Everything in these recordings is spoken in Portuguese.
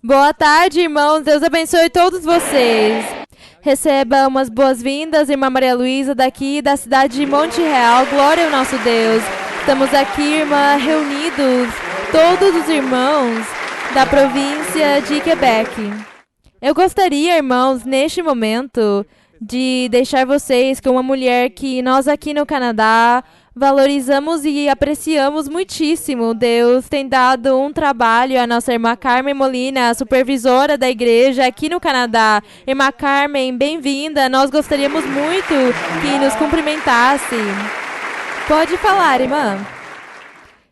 Boa tarde, irmãos. Deus abençoe todos vocês. Receba umas boas-vindas, irmã Maria Luísa, daqui da cidade de Monte Real. Glória ao nosso Deus. Estamos aqui, irmã, reunidos, todos os irmãos da província de Quebec. Eu gostaria, irmãos, neste momento, de deixar vocês com uma mulher que nós aqui no Canadá valorizamos e apreciamos muitíssimo. Deus tem dado um trabalho à nossa irmã Carmen Molina, a supervisora da igreja aqui no Canadá. Irmã Carmen, bem-vinda. Nós gostaríamos muito que nos cumprimentasse. Pode falar, irmã.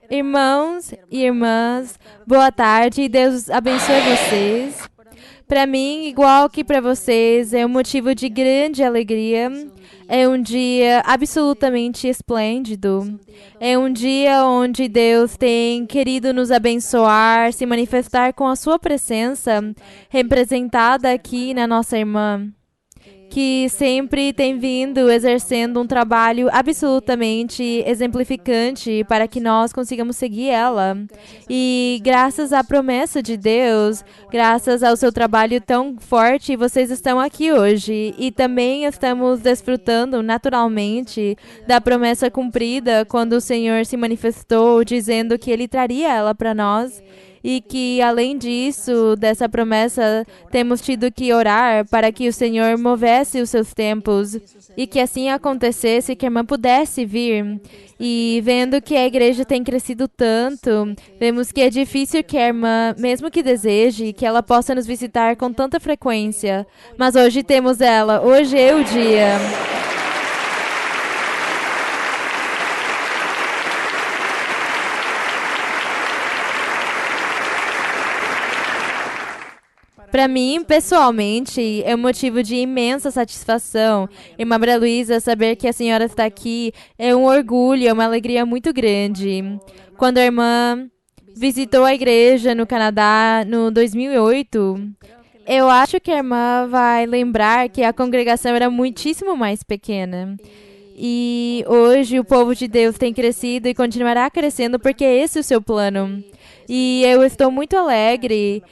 Irmãos e irmãs, boa tarde. Deus abençoe vocês. Para mim, igual que para vocês, é um motivo de grande alegria. É um dia absolutamente esplêndido. É um dia onde Deus tem querido nos abençoar, se manifestar com a sua presença, representada aqui na nossa irmã, que sempre tem vindo exercendo um trabalho absolutamente exemplificante para que nós consigamos seguir ela. E graças à promessa de Deus, graças ao seu trabalho tão forte, vocês estão aqui hoje. E também estamos desfrutando naturalmente da promessa cumprida quando o Senhor se manifestou, dizendo que Ele traria ela para nós. E que, além disso, dessa promessa, temos tido que orar para que o Senhor movesse os seus tempos e que assim acontecesse, que a irmã pudesse vir. E vendo que a igreja tem crescido tanto, vemos que é difícil que a irmã, mesmo que deseje, que ela possa nos visitar com tanta frequência. Mas hoje temos ela, hoje é o dia. Para mim, pessoalmente, é um motivo de imensa satisfação. Irmã Maria Luísa, saber que a senhora está aqui é um orgulho, é uma alegria muito grande. Quando a irmã visitou a igreja no Canadá no 2008, eu acho que a irmã vai lembrar que a congregação era muitíssimo mais pequena. E hoje o povo de Deus tem crescido e continuará crescendo porque esse é o seu plano. E eu estou muito alegre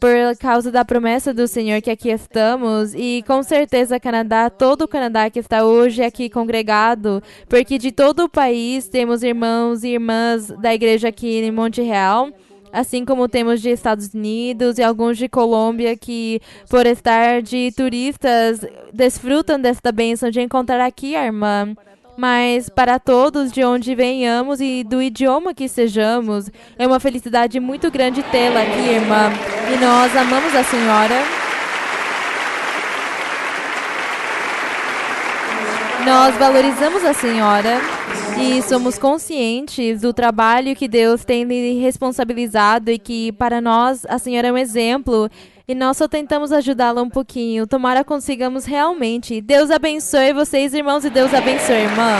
por causa da promessa do Senhor que aqui estamos, e com certeza Canadá, todo o Canadá que está hoje aqui congregado, porque de todo o país temos irmãos e irmãs da igreja aqui em Monte Real, assim como temos de Estados Unidos e alguns de Colômbia que, por estar de turistas, desfrutam desta bênção de encontrar aqui a irmã. Mas para todos de onde venhamos e do idioma que sejamos, é uma felicidade muito grande tê-la aqui, irmã. E nós amamos a senhora. Nós valorizamos a senhora e somos conscientes do trabalho que Deus tem lhe responsabilizado e que, para nós, a senhora é um exemplo. E nós só tentamos ajudá-la um pouquinho. Tomara consigamos realmente. Deus abençoe vocês, irmãos, e Deus abençoe, irmã.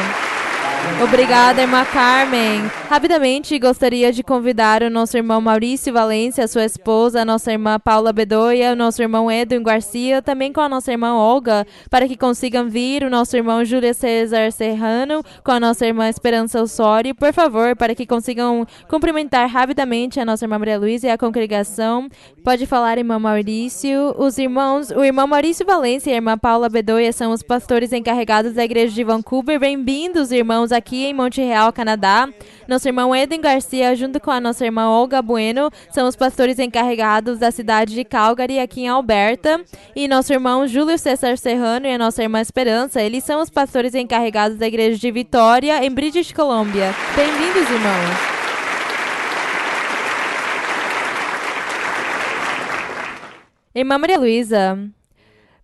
Obrigada, irmã Carmen. Rapidamente, gostaria de convidar o nosso irmão Maurício Valência, a sua esposa, a nossa irmã Paula Bedoya, o nosso irmão Edwin Garcia, também com a nossa irmã Olga, para que consigam vir, o nosso irmão Júlio César Serrano, com a nossa irmã Esperança Osório, por favor, para que consigam cumprimentar rapidamente a nossa irmã Maria Luísa e a congregação. Pode falar, irmão Maurício. O irmão Maurício Valência e a irmã Paula Bedoya são os pastores encarregados da igreja de Vancouver. Bem-vindos, irmãos, aqui em Monte Real, Canadá. Nosso irmão Eden Garcia, junto com a nossa irmã Olga Bueno, são os pastores encarregados da cidade de Calgary, aqui em Alberta. E nosso irmão Júlio César Serrano e a nossa irmã Esperança, eles são os pastores encarregados da igreja de Vitória, em British Columbia. Bem-vindos, irmãos. Irmã Maria Luísa,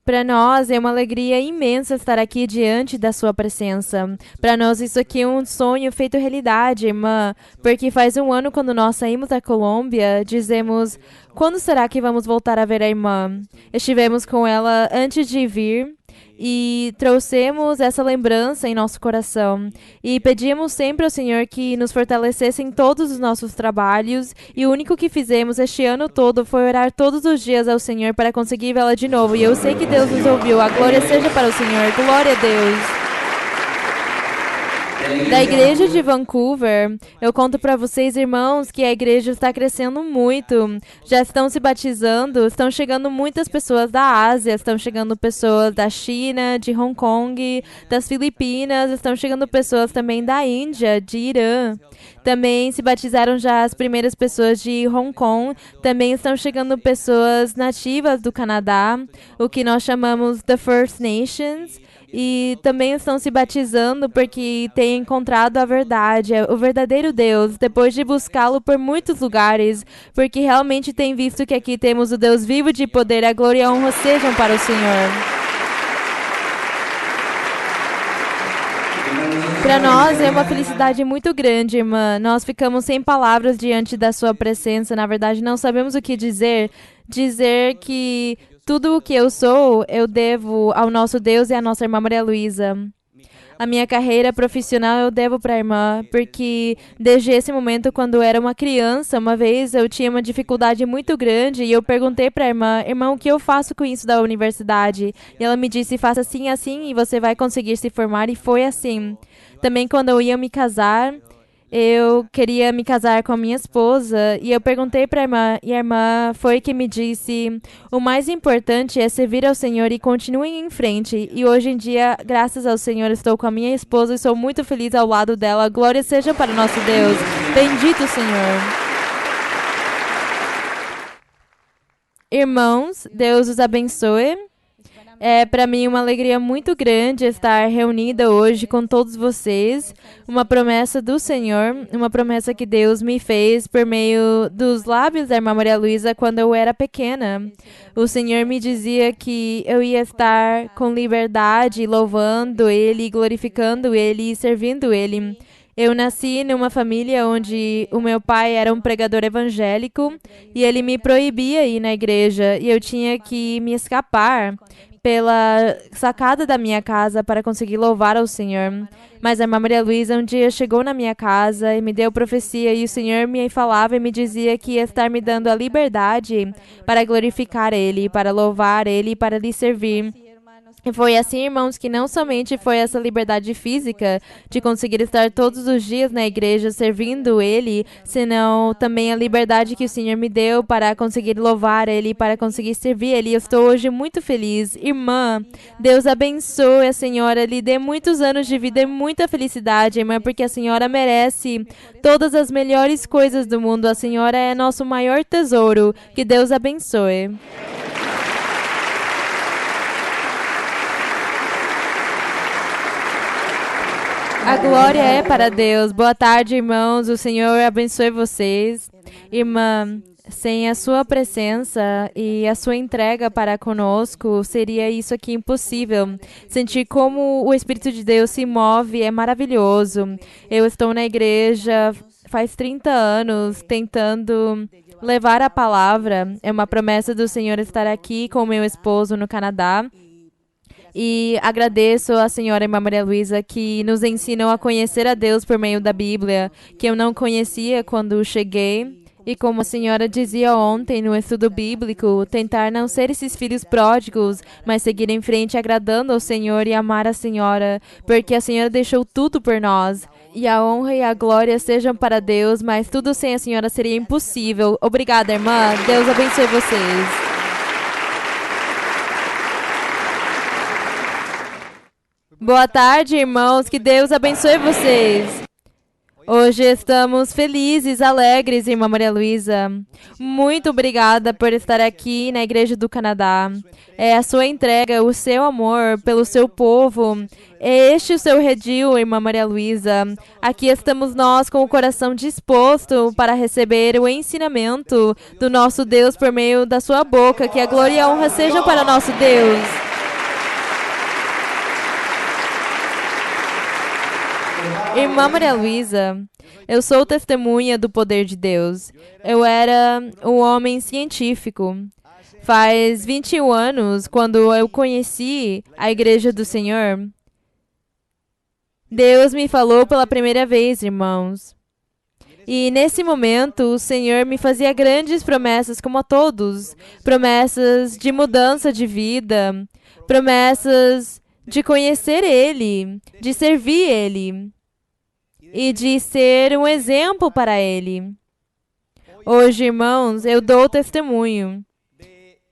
para nós é uma alegria imensa estar aqui diante da sua presença. Para nós isso aqui é um sonho feito realidade, irmã, porque faz um ano quando nós saímos da Colômbia, dizemos, quando será que vamos voltar a ver a irmã? Estivemos com ela antes de vir e trouxemos essa lembrança em nosso coração. E pedimos sempre ao Senhor que nos fortalecesse em todos os nossos trabalhos. E o único que fizemos este ano todo foi orar todos os dias ao Senhor para conseguir vê-la de novo. E eu sei que Deus nos ouviu. A glória seja para o Senhor. Glória a Deus. da igreja de Vancouver. Eu conto para vocês, irmãos, que a igreja está crescendo muito. Já estão se batizando, estão chegando muitas pessoas da Ásia, estão chegando pessoas da China, de Hong Kong, das Filipinas, estão chegando pessoas também da Índia, de Irã. Também se batizaram já as primeiras pessoas de Hong Kong. Também estão chegando pessoas nativas do Canadá, o que nós chamamos the First Nations. E também estão se batizando porque têm encontrado a verdade, o verdadeiro Deus, depois de buscá-lo por muitos lugares, porque realmente têm visto que aqui temos o Deus vivo de poder, a glória e a honra sejam para o Senhor. Para nós é uma felicidade muito grande, irmã. Nós ficamos sem palavras diante da sua presença. Na verdade, não sabemos o que dizer. Dizer que tudo o que eu sou, eu devo ao nosso Deus e à nossa irmã Maria Luísa. A minha carreira profissional eu devo para a irmã, porque desde esse momento, quando eu era uma criança, uma vez eu tinha uma dificuldade muito grande e eu perguntei para a irmã, o que eu faço com isso da universidade? E ela me disse, faça assim, assim e você vai conseguir se formar, e foi assim. Também quando eu ia me casar, eu queria me casar com a minha esposa e eu perguntei para a irmã, e a irmã foi que me disse, o mais importante é servir ao Senhor e continuem em frente. E hoje em dia, graças ao Senhor, estou com a minha esposa e sou muito feliz ao lado dela. Glória seja para o nosso Deus. Bendito Senhor. Irmãos, Deus os abençoe. É para mim uma alegria muito grande estar reunida hoje com todos vocês. Uma promessa do Senhor, uma promessa que Deus me fez por meio dos lábios da irmã Maria Luísa quando eu era pequena. O Senhor me dizia que eu ia estar com liberdade, louvando Ele, glorificando Ele e servindo Ele. Eu nasci numa família onde o meu pai era um pregador evangélico e ele me proibia ir na igreja e eu tinha que me escapar pela sacada da minha casa para conseguir louvar ao Senhor. Mas a irmã Maria Luísa um dia chegou na minha casa e me deu profecia e o Senhor me falava e me dizia que ia estar me dando a liberdade para glorificar Ele, para louvar Ele e para lhe servir. E foi assim, irmãos, que não somente foi essa liberdade física de conseguir estar todos os dias na igreja servindo Ele, senão também a liberdade que o Senhor me deu para conseguir louvar Ele, para conseguir servir Ele. Eu estou hoje muito feliz. Irmã, Deus abençoe a senhora, lhe dê muitos anos de vida e muita felicidade, irmã, porque a senhora merece todas as melhores coisas do mundo. A senhora é nosso maior tesouro. Que Deus abençoe. A glória é para Deus. Boa tarde, irmãos. O Senhor abençoe vocês. Irmã, sem a sua presença e a sua entrega para conosco, seria isso aqui impossível. Sentir como o Espírito de Deus se move é maravilhoso. Eu estou na igreja faz 30 anos tentando levar a palavra. É uma promessa do Senhor estar aqui com meu esposo no Canadá. E agradeço à senhora irmã Maria Luísa que nos ensinam a conhecer a Deus por meio da Bíblia, que eu não conhecia quando cheguei. E como a senhora dizia ontem no estudo bíblico, tentar não ser esses filhos pródigos, mas seguir em frente agradando ao Senhor e amar a senhora, porque a senhora deixou tudo por nós. E a honra e a glória sejam para Deus, mas tudo sem a senhora seria impossível. Obrigada, irmã. Deus abençoe vocês. Boa tarde, irmãos. Que Deus abençoe vocês. Hoje estamos felizes, alegres, irmã Maria Luísa. Muito obrigada por estar aqui na Igreja do Canadá. É a sua entrega, o seu amor pelo seu povo. É este o seu redil, irmã Maria Luísa. Aqui estamos nós com o coração disposto para receber o ensinamento do nosso Deus por meio da sua boca. Que a glória e a honra sejam para nosso Deus. Irmã Maria Luísa, eu sou testemunha do poder de Deus. Eu era um homem científico. Faz 21 anos, quando eu conheci a Igreja do Senhor, Deus me falou pela primeira vez, irmãos. E nesse momento, o Senhor me fazia grandes promessas, como a todos. Promessas de mudança de vida, promessas de conhecer Ele, de servir Ele. e de ser um exemplo para Ele. Hoje, irmãos, eu dou testemunho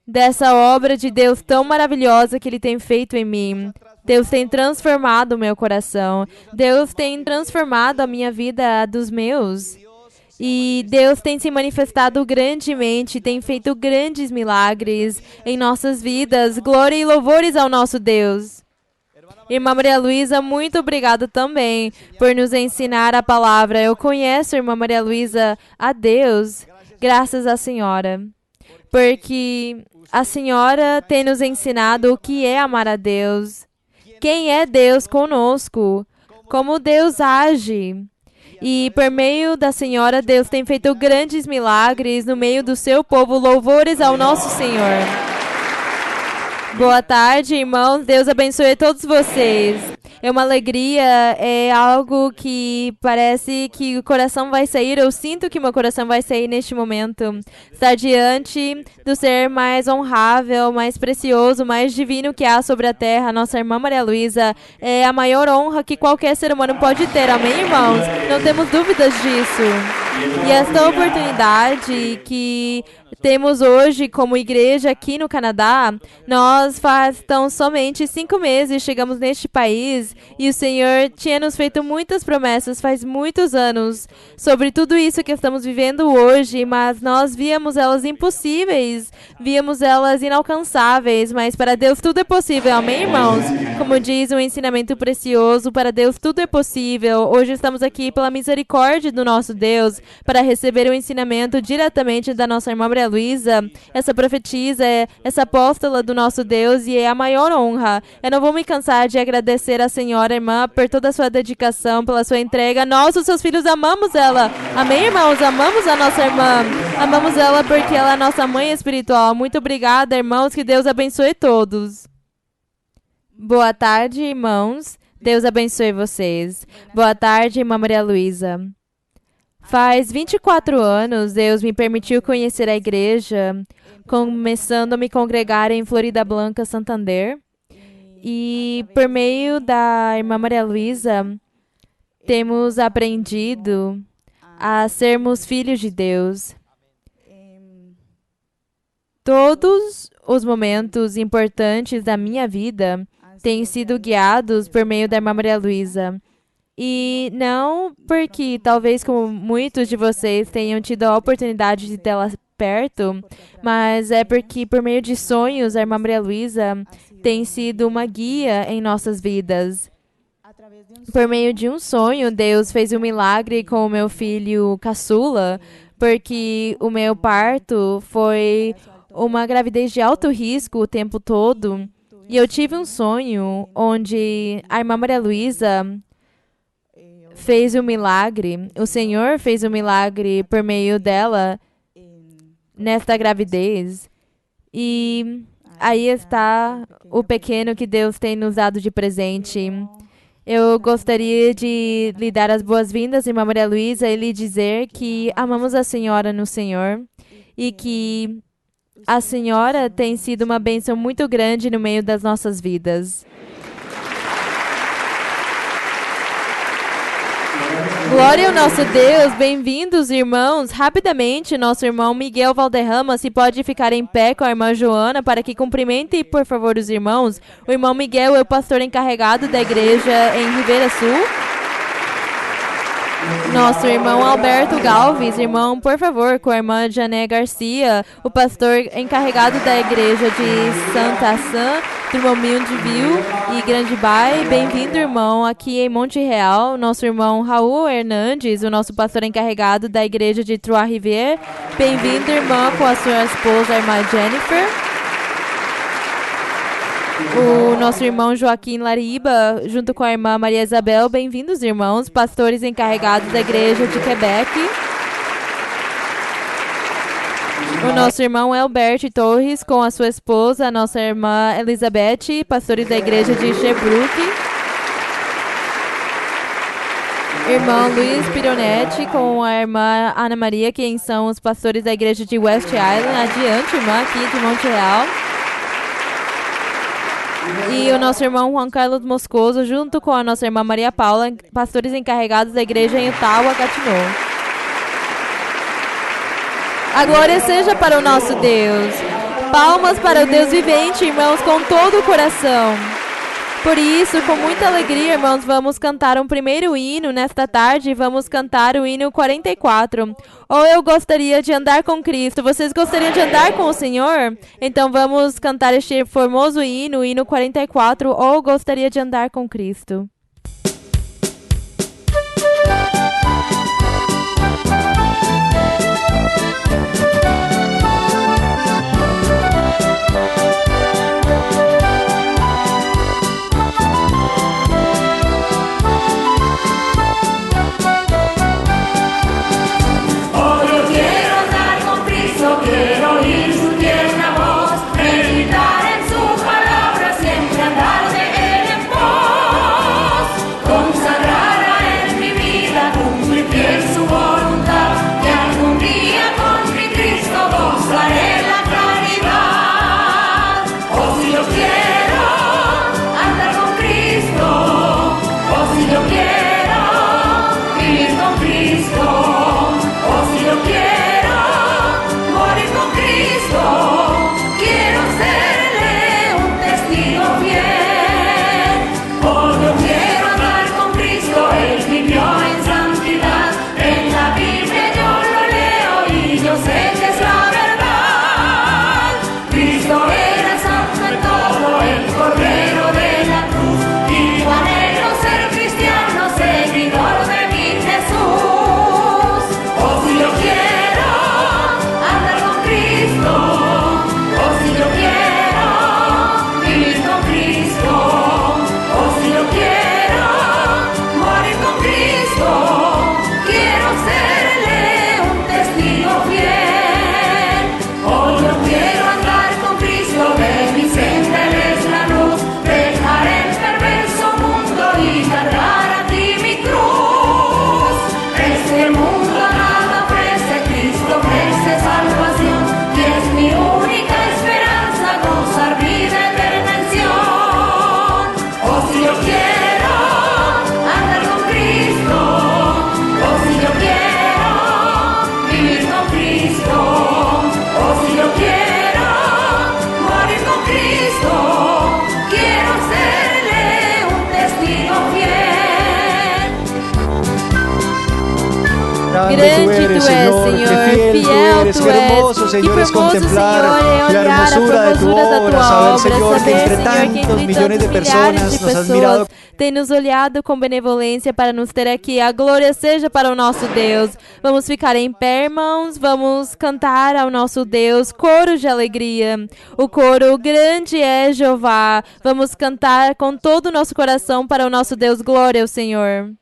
dessa obra de Deus tão maravilhosa que Ele tem feito em mim. Deus tem transformado o meu coração. Deus tem transformado a minha vida, a dos meus. E Deus tem se manifestado grandemente, tem feito grandes milagres em nossas vidas. Glória e louvores ao nosso Deus. Irmã Maria Luísa, muito obrigada também por nos ensinar a palavra. Eu conheço, irmã Maria Luísa, a Deus, graças à senhora. Porque a senhora tem nos ensinado o que é amar a Deus. Quem é Deus conosco? Como Deus age? E por meio da senhora, Deus tem feito grandes milagres no meio do seu povo. Louvores ao nosso Senhor. Boa tarde, irmãos. Deus abençoe todos vocês. É uma alegria, é algo que parece que o coração vai sair. Eu sinto que meu coração vai sair neste momento. Estar diante do ser mais honrável, mais precioso, mais divino que há sobre a terra, nossa irmã Maria Luísa, é a maior honra que qualquer ser humano pode ter. Amém, irmãos? Não temos dúvidas disso. E esta oportunidade que temos hoje como igreja aqui no Canadá, nós faz tão somente 5 meses chegamos neste país e o Senhor tinha nos feito muitas promessas faz muitos anos sobre tudo isso que estamos vivendo hoje, mas nós víamos elas impossíveis, víamos elas inalcançáveis, mas para Deus tudo é possível, amém, irmãos? Como diz um ensinamento precioso, para Deus tudo é possível. Hoje estamos aqui pela misericórdia do nosso Deus para receber o ensinamento diretamente da nossa irmã Maria Luísa, essa profetisa, essa apóstola do nosso Deus, e é a maior honra. Eu não vou me cansar de agradecer a senhora irmã por toda a sua dedicação, pela sua entrega. Nós, os seus filhos, amamos ela. Amém, irmãos? Amamos a nossa irmã. Amamos ela porque ela é nossa mãe espiritual. Muito obrigada, irmãos. Que Deus abençoe todos. Boa tarde, irmãos. Deus abençoe vocês. Boa tarde, irmã Maria Luísa. Faz 24 anos, Deus me permitiu conhecer a igreja, começando a me congregar em Florida Blanca, Santander. E por meio da irmã Maria Luísa, temos aprendido a sermos filhos de Deus. Todos os momentos importantes da minha vida têm sido guiados por meio da irmã Maria Luísa. E não porque, talvez como muitos de vocês tenham tido a oportunidade de tê-la perto, mas é porque por meio de sonhos, a irmã Maria Luísa tem sido uma guia em nossas vidas. Por meio de um sonho, Deus fez um milagre com o meu filho caçula, porque o meu parto foi uma gravidez de alto risco o tempo todo. E eu tive um sonho onde a irmã Maria Luísa fez um milagre, o Senhor fez um milagre por meio dela nesta gravidez. E aí está o pequeno que Deus tem nos dado de presente. Eu gostaria de lhe dar as boas-vindas, irmã Maria Luísa, e lhe dizer que amamos a senhora no Senhor e que a senhora tem sido uma bênção muito grande no meio das nossas vidas. Glória ao nosso Deus, bem-vindos, irmãos. Rapidamente, nosso irmão Miguel Valderrama, se pode ficar em pé com a irmã Joana para que cumprimente, por favor, os irmãos. O irmão Miguel é o pastor encarregado da igreja em Ribeira Sul. Nosso irmão Alberto Galves, irmão, por favor, com a irmã Jané Garcia, o pastor encarregado da igreja de Santa Sam, Drummondville e Grande Bay. Bem-vindo, irmão, aqui em Monte Real. Nosso irmão Raul Hernandes, o nosso pastor encarregado da igreja de Trois-Rivières. Bem-vindo, irmã, com a sua esposa, a irmã Jennifer. O nosso irmão Joaquim Lariba, junto com a irmã Maria Isabel. Bem-vindos, irmãos, pastores encarregados da igreja de Quebec. O nosso irmão Elbert Torres, com a sua esposa, a nossa irmã Elizabeth, pastores da igreja de Sherbrooke. Irmão Luiz Pironetti, com a irmã Ana Maria, quem são os pastores da igreja de West Island. Adiante, irmã, aqui de Montreal. E o nosso irmão Juan Carlos Moscoso, junto com a nossa irmã Maria Paula, pastores encarregados da igreja em Ottawa, Gatineau. A glória seja para o nosso Deus. Palmas para o Deus vivente, irmãos, com todo o coração. Por isso, com muita alegria, irmãos, vamos cantar um primeiro hino nesta tarde. Vamos cantar o hino 44. Ou eu gostaria de andar com Cristo. Vocês gostariam de andar com o Senhor? Então vamos cantar este formoso hino, o hino 44. Ou gostaria de andar com Cristo. Grande tu és, Senhor, fiel tu és, e formoso, Senhor, é olhar a formosura da tua obra, saber, Senhor, que entre tantos milhares de pessoas tem nos olhado com benevolência para nos ter aqui. A glória seja para o nosso Deus. Vamos ficar em pé, irmãos, vamos cantar ao nosso Deus, coro de alegria. O coro, grande é Jeová. Vamos cantar com todo o nosso coração para o nosso Deus, glória ao Senhor.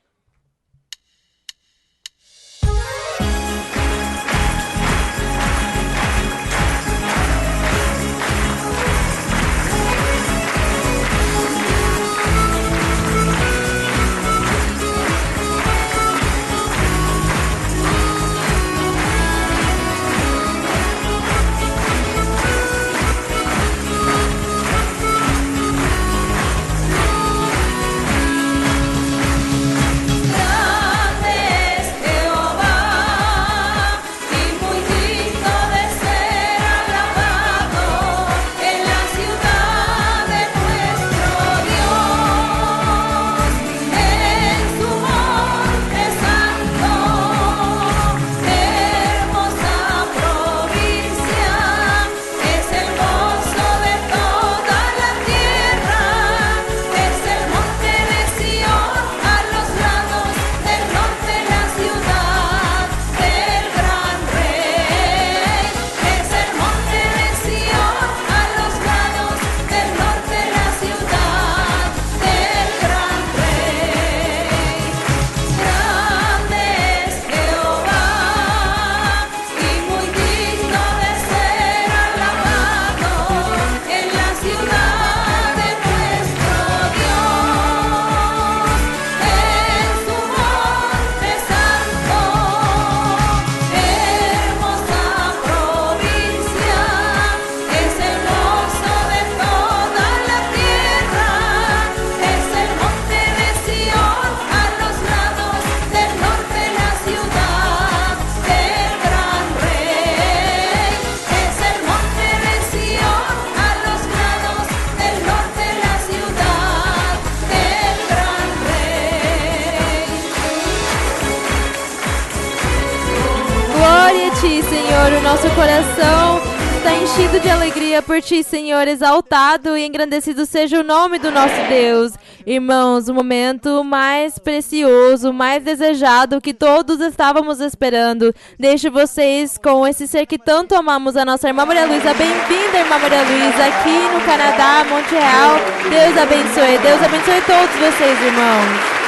Senhor, o nosso coração está enchido de alegria por Ti, Senhor, exaltado e engrandecido seja o nome do nosso Deus. Irmãos, o momento mais precioso, mais desejado que todos estávamos esperando. Deixo vocês com esse ser que tanto amamos, a nossa irmã Maria Luísa. Bem-vinda, irmã Maria Luísa, aqui no Canadá, Montreal. Deus abençoe todos vocês, irmãos.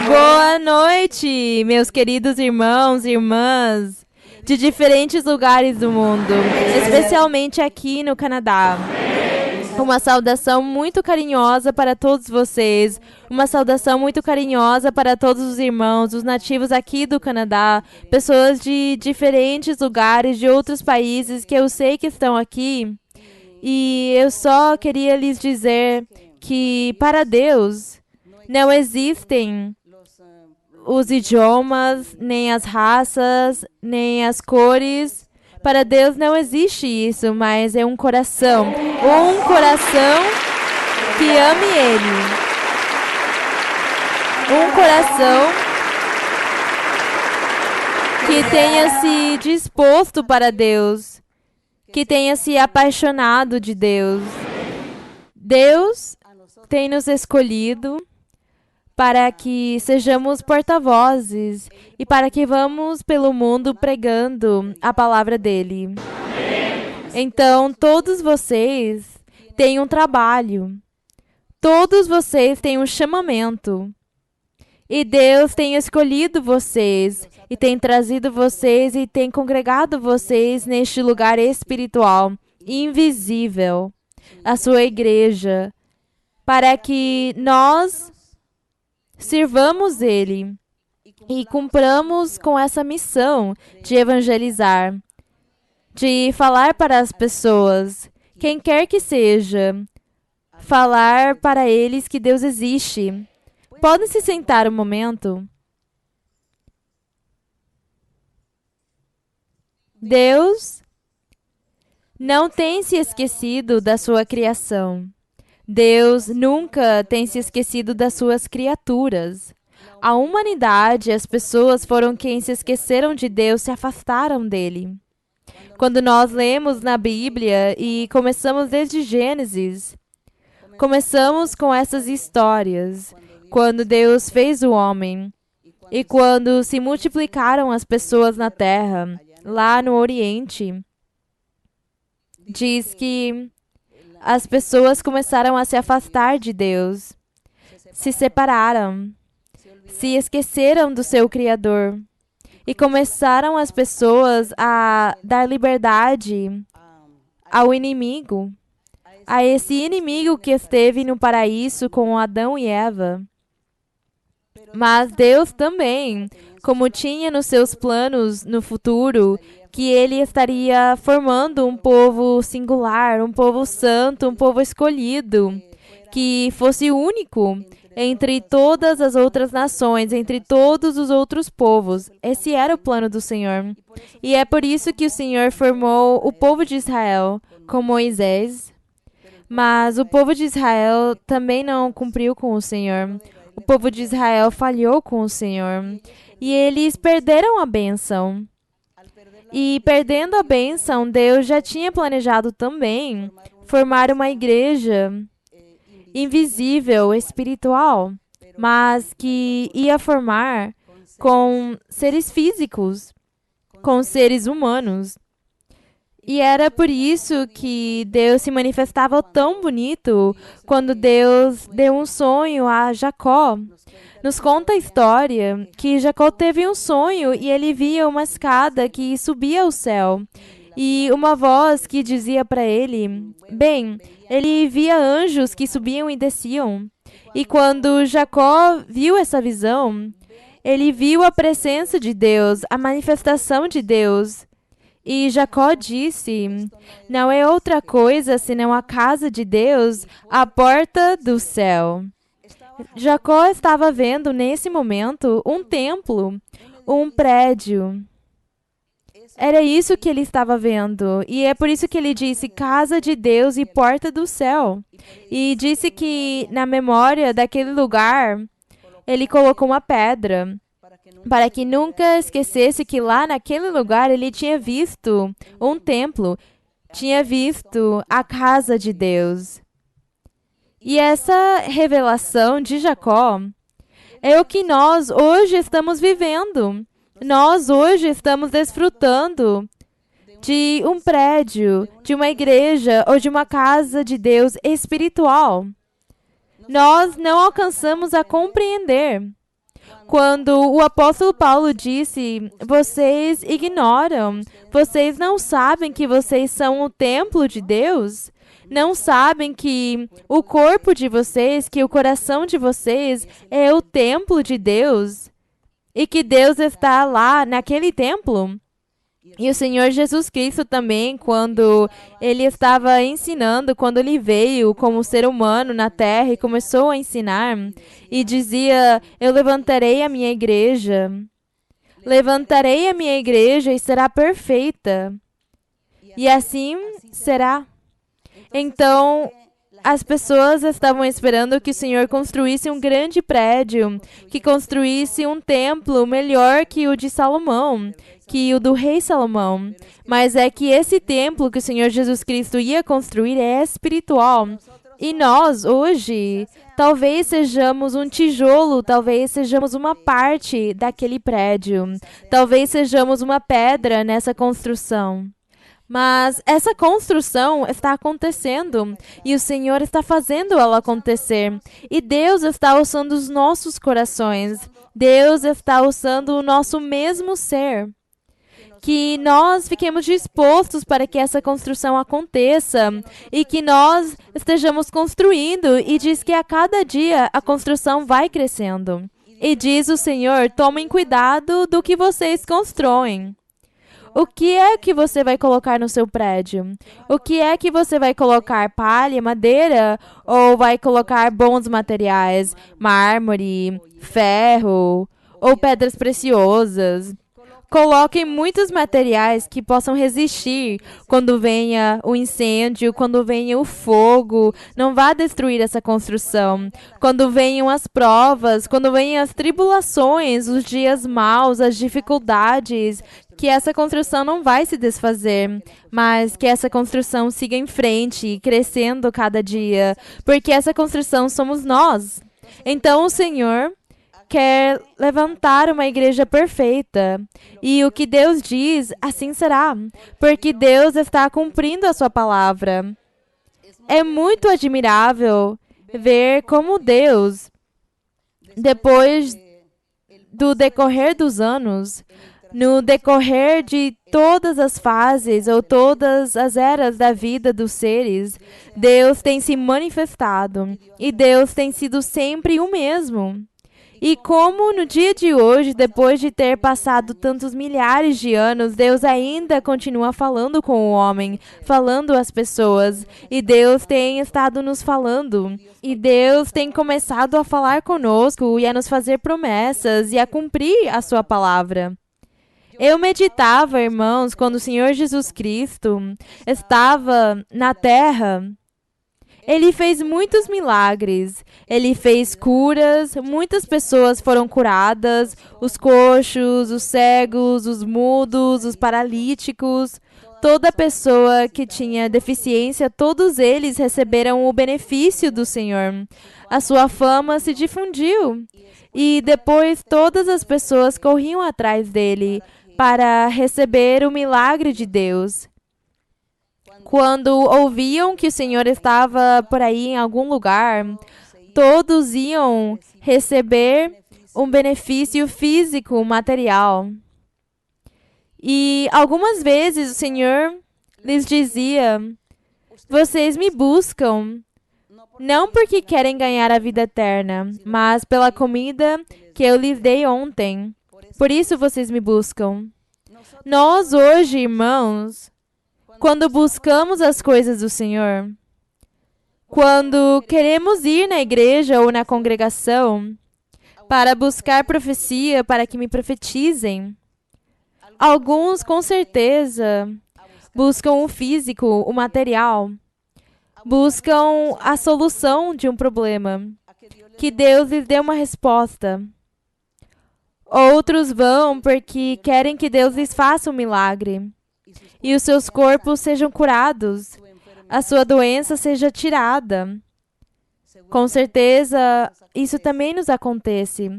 Boa noite, meus queridos irmãos e irmãs de diferentes lugares do mundo, especialmente aqui no Canadá. Uma saudação muito carinhosa para todos vocês, uma saudação muito carinhosa para todos os irmãos, os nativos aqui do Canadá, pessoas de diferentes lugares, de outros países que eu sei que estão aqui. E eu só queria lhes dizer que para Deus não existem os idiomas, nem as raças, nem as cores. Para Deus não existe isso, mas é um coração. Um coração que ame Ele. Um coração que tenha se disposto para Deus. Que tenha se apaixonado de Deus. Deus tem nos escolhido para que sejamos porta-vozes e para que vamos pelo mundo pregando a palavra dele. Então, todos vocês têm um trabalho. Todos vocês têm um chamamento. E Deus tem escolhido vocês e tem trazido vocês e tem congregado vocês neste lugar espiritual, invisível, a sua igreja, para que nós sirvamos Ele e cumpramos com essa missão de evangelizar, de falar para as pessoas, quem quer que seja, falar para eles que Deus existe. Podem se sentar um momento? Deus não tem se esquecido da sua criação. Deus nunca tem se esquecido das suas criaturas. A humanidade, as pessoas foram quem se esqueceram de Deus, se afastaram dele. Quando nós lemos na Bíblia e começamos desde Gênesis, começamos com essas histórias, quando Deus fez o homem e quando se multiplicaram as pessoas na terra, lá no Oriente, diz que as pessoas começaram a se afastar de Deus, se separaram, se esqueceram do seu Criador e começaram as pessoas a dar liberdade ao inimigo, a esse inimigo que esteve no paraíso com Adão e Eva. Mas Deus também, como tinha nos seus planos no futuro, que Ele estaria formando um povo singular, um povo santo, um povo escolhido, que fosse único entre todas as outras nações, entre todos os outros povos. Esse era o plano do Senhor. E é por isso que o Senhor formou o povo de Israel com Moisés. Mas o povo de Israel também não cumpriu com o Senhor. O povo de Israel falhou com o Senhor. E eles perderam a bênção. E perdendo a bênção, Deus já tinha planejado também formar uma igreja invisível, espiritual, mas que ia formar com seres físicos, com seres humanos. E era por isso que Deus se manifestava tão bonito quando Deus deu um sonho a Jacó. Nos conta a história que Jacó teve um sonho e ele via uma escada que subia ao céu. E uma voz que dizia para ele, ele via anjos que subiam e desciam. E quando Jacó viu essa visão, ele viu a presença de Deus, a manifestação de Deus. E Jacó disse, não é outra coisa senão a casa de Deus, a porta do céu. Jacó estava vendo nesse momento um templo, um prédio. Era isso que ele estava vendo. E é por isso que ele disse casa de Deus e porta do céu. E disse que na memória daquele lugar, ele colocou uma pedra para que nunca esquecesse que lá naquele lugar ele tinha visto um templo, tinha visto a casa de Deus. E essa revelação de Jacó é o que nós hoje estamos vivendo. Nós hoje estamos desfrutando de um prédio, de uma igreja ou de uma casa de Deus espiritual. Nós não alcançamos a compreender. Quando o apóstolo Paulo disse, vocês ignoram, vocês não sabem que vocês são o templo de Deus? Não sabem que o corpo de vocês, que o coração de vocês é o templo de Deus? E que Deus está lá naquele templo? E o Senhor Jesus Cristo também, quando Ele estava ensinando, quando Ele veio como ser humano na terra e começou a ensinar, e dizia, eu levantarei a minha igreja e será perfeita. E assim será. Então, as pessoas estavam esperando que o Senhor construísse um grande prédio, que construísse um templo melhor que o de Salomão, que o do rei Salomão. Mas é que esse templo que o Senhor Jesus Cristo ia construir é espiritual. E nós, hoje, talvez sejamos um tijolo, talvez sejamos uma parte daquele prédio, talvez sejamos uma pedra nessa construção. Mas essa construção está acontecendo e o Senhor está fazendo ela acontecer. E Deus está usando os nossos corações. Deus está usando o nosso mesmo ser. Que nós fiquemos dispostos para que essa construção aconteça e que nós estejamos construindo. E diz que a cada dia a construção vai crescendo. E diz o Senhor, tomem cuidado do que vocês constroem. O que é que você vai colocar no seu prédio? O que é que você vai colocar? Palha, madeira? Ou vai colocar bons materiais? Mármore, ferro ou pedras preciosas? Coloquem muitos materiais que possam resistir quando venha o incêndio, quando venha o fogo. Não vá destruir essa construção. Quando venham as provas, quando venham as tribulações, os dias maus, as dificuldades, que essa construção não vai se desfazer, mas que essa construção siga em frente, crescendo cada dia, porque essa construção somos nós. Então o Senhor quer levantar uma igreja perfeita. E o que Deus diz, assim será, porque Deus está cumprindo a sua palavra. É muito admirável ver como Deus, depois do decorrer dos anos, no decorrer de todas as fases ou todas as eras da vida dos seres, Deus tem se manifestado e Deus tem sido sempre o mesmo. E como no dia de hoje, depois de ter passado tantos milhares de anos, Deus ainda continua falando com o homem, falando às pessoas. E Deus tem estado nos falando. E Deus tem começado a falar conosco e a nos fazer promessas e a cumprir a sua palavra. Eu meditava, irmãos, quando o Senhor Jesus Cristo estava na terra. Ele fez muitos milagres, ele fez curas, muitas pessoas foram curadas, os coxos, os cegos, os mudos, os paralíticos, toda pessoa que tinha deficiência, todos eles receberam o benefício do Senhor. A sua fama se difundiu e depois todas as pessoas corriam atrás dele para receber o milagre de Deus. Quando ouviam que o Senhor estava por aí em algum lugar, todos iam receber um benefício físico, material. E algumas vezes o Senhor lhes dizia, vocês me buscam, não porque querem ganhar a vida eterna, mas pela comida que eu lhes dei ontem. Por isso vocês me buscam. Nós hoje, irmãos, quando buscamos as coisas do Senhor, quando queremos ir na igreja ou na congregação para buscar profecia, para que me profetizem, Alguns, com certeza, buscam o físico, o material, buscam a solução de um problema, que Deus lhes dê uma resposta. Outros vão porque querem que Deus lhes faça um milagre e os seus corpos sejam curados, a sua doença seja tirada. Com certeza, isso também nos acontece.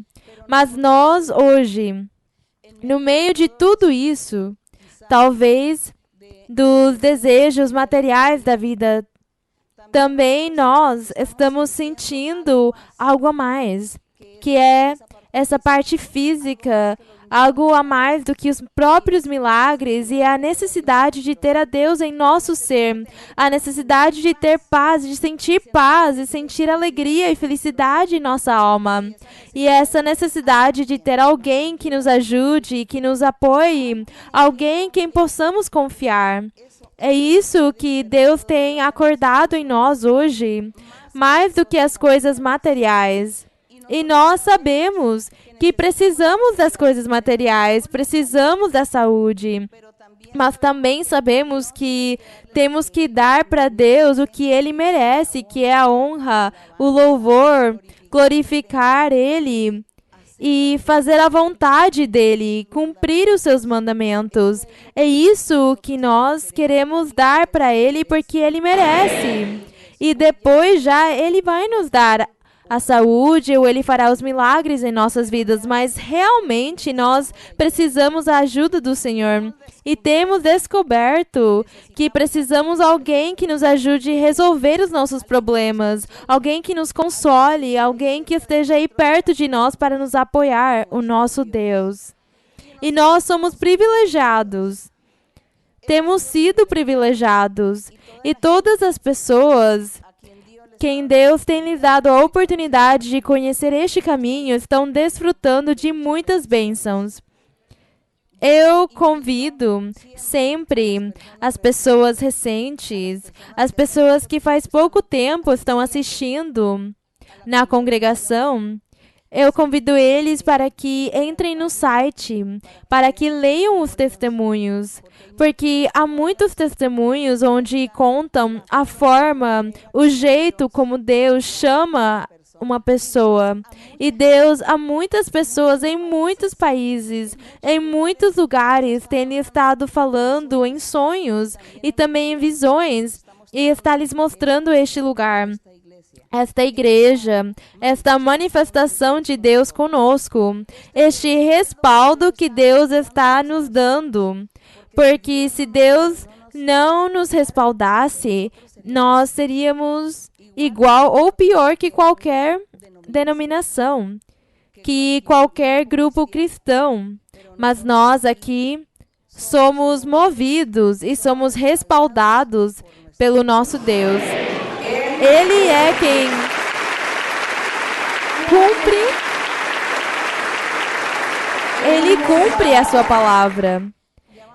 Mas nós, hoje, no meio de tudo isso, talvez dos desejos materiais da vida, também nós estamos sentindo algo a mais, que é essa parte física, algo a mais do que os próprios milagres e a necessidade de ter a Deus em nosso ser, a necessidade de ter paz, de sentir alegria e felicidade em nossa alma. E essa necessidade de ter alguém que nos ajude, que nos apoie, alguém em quem possamos confiar. É isso que Deus tem acordado em nós hoje, mais do que as coisas materiais. E nós sabemos que precisamos das coisas materiais, precisamos da saúde, mas também sabemos que temos que dar para Deus o que Ele merece, que é a honra, o louvor, glorificar Ele e fazer a vontade dEle, cumprir os seus mandamentos. É isso que nós queremos dar para Ele porque Ele merece. E depois já Ele vai nos dar a saúde, ou Ele fará os milagres em nossas vidas, mas realmente nós precisamos da ajuda do Senhor. E temos descoberto que precisamos de alguém que nos ajude a resolver os nossos problemas, alguém que nos console, alguém que esteja aí perto de nós para nos apoiar, o nosso Deus. E nós somos privilegiados. Temos sido privilegiados. E todas as pessoas quem Deus tem lhes dado a oportunidade de conhecer este caminho estão desfrutando de muitas bênçãos. Eu convido sempre as pessoas recentes, as pessoas que faz pouco tempo estão assistindo na congregação, eu convido eles para que entrem no site, para que leiam os testemunhos, porque há muitos testemunhos onde contam a forma, o jeito como Deus chama uma pessoa. E Deus, há muitas pessoas em muitos países, em muitos lugares, têm estado falando em sonhos e também em visões, e está lhes mostrando este lugar. Esta igreja, esta manifestação de Deus conosco, este respaldo que Deus está nos dando. Porque se Deus não nos respaldasse, nós seríamos igual ou pior que qualquer denominação, que qualquer grupo cristão. Mas nós aqui somos movidos e somos respaldados pelo nosso Deus. Ele é quem cumpre a sua palavra.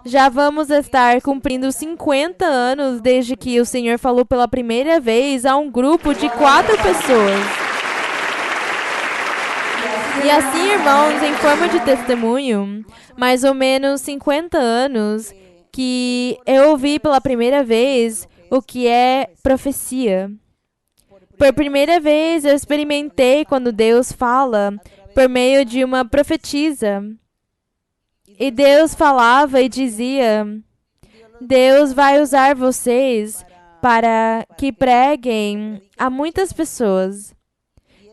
Já vamos estar cumprindo 50 anos desde que o Senhor falou pela primeira vez a um grupo de 4 pessoas. E assim, irmãos, em forma de testemunho, mais ou menos 50 anos que eu ouvi pela primeira vez o que é profecia. Por primeira vez eu experimentei quando Deus fala por meio de uma profetisa. E Deus falava e dizia: Deus vai usar vocês para que preguem a muitas pessoas.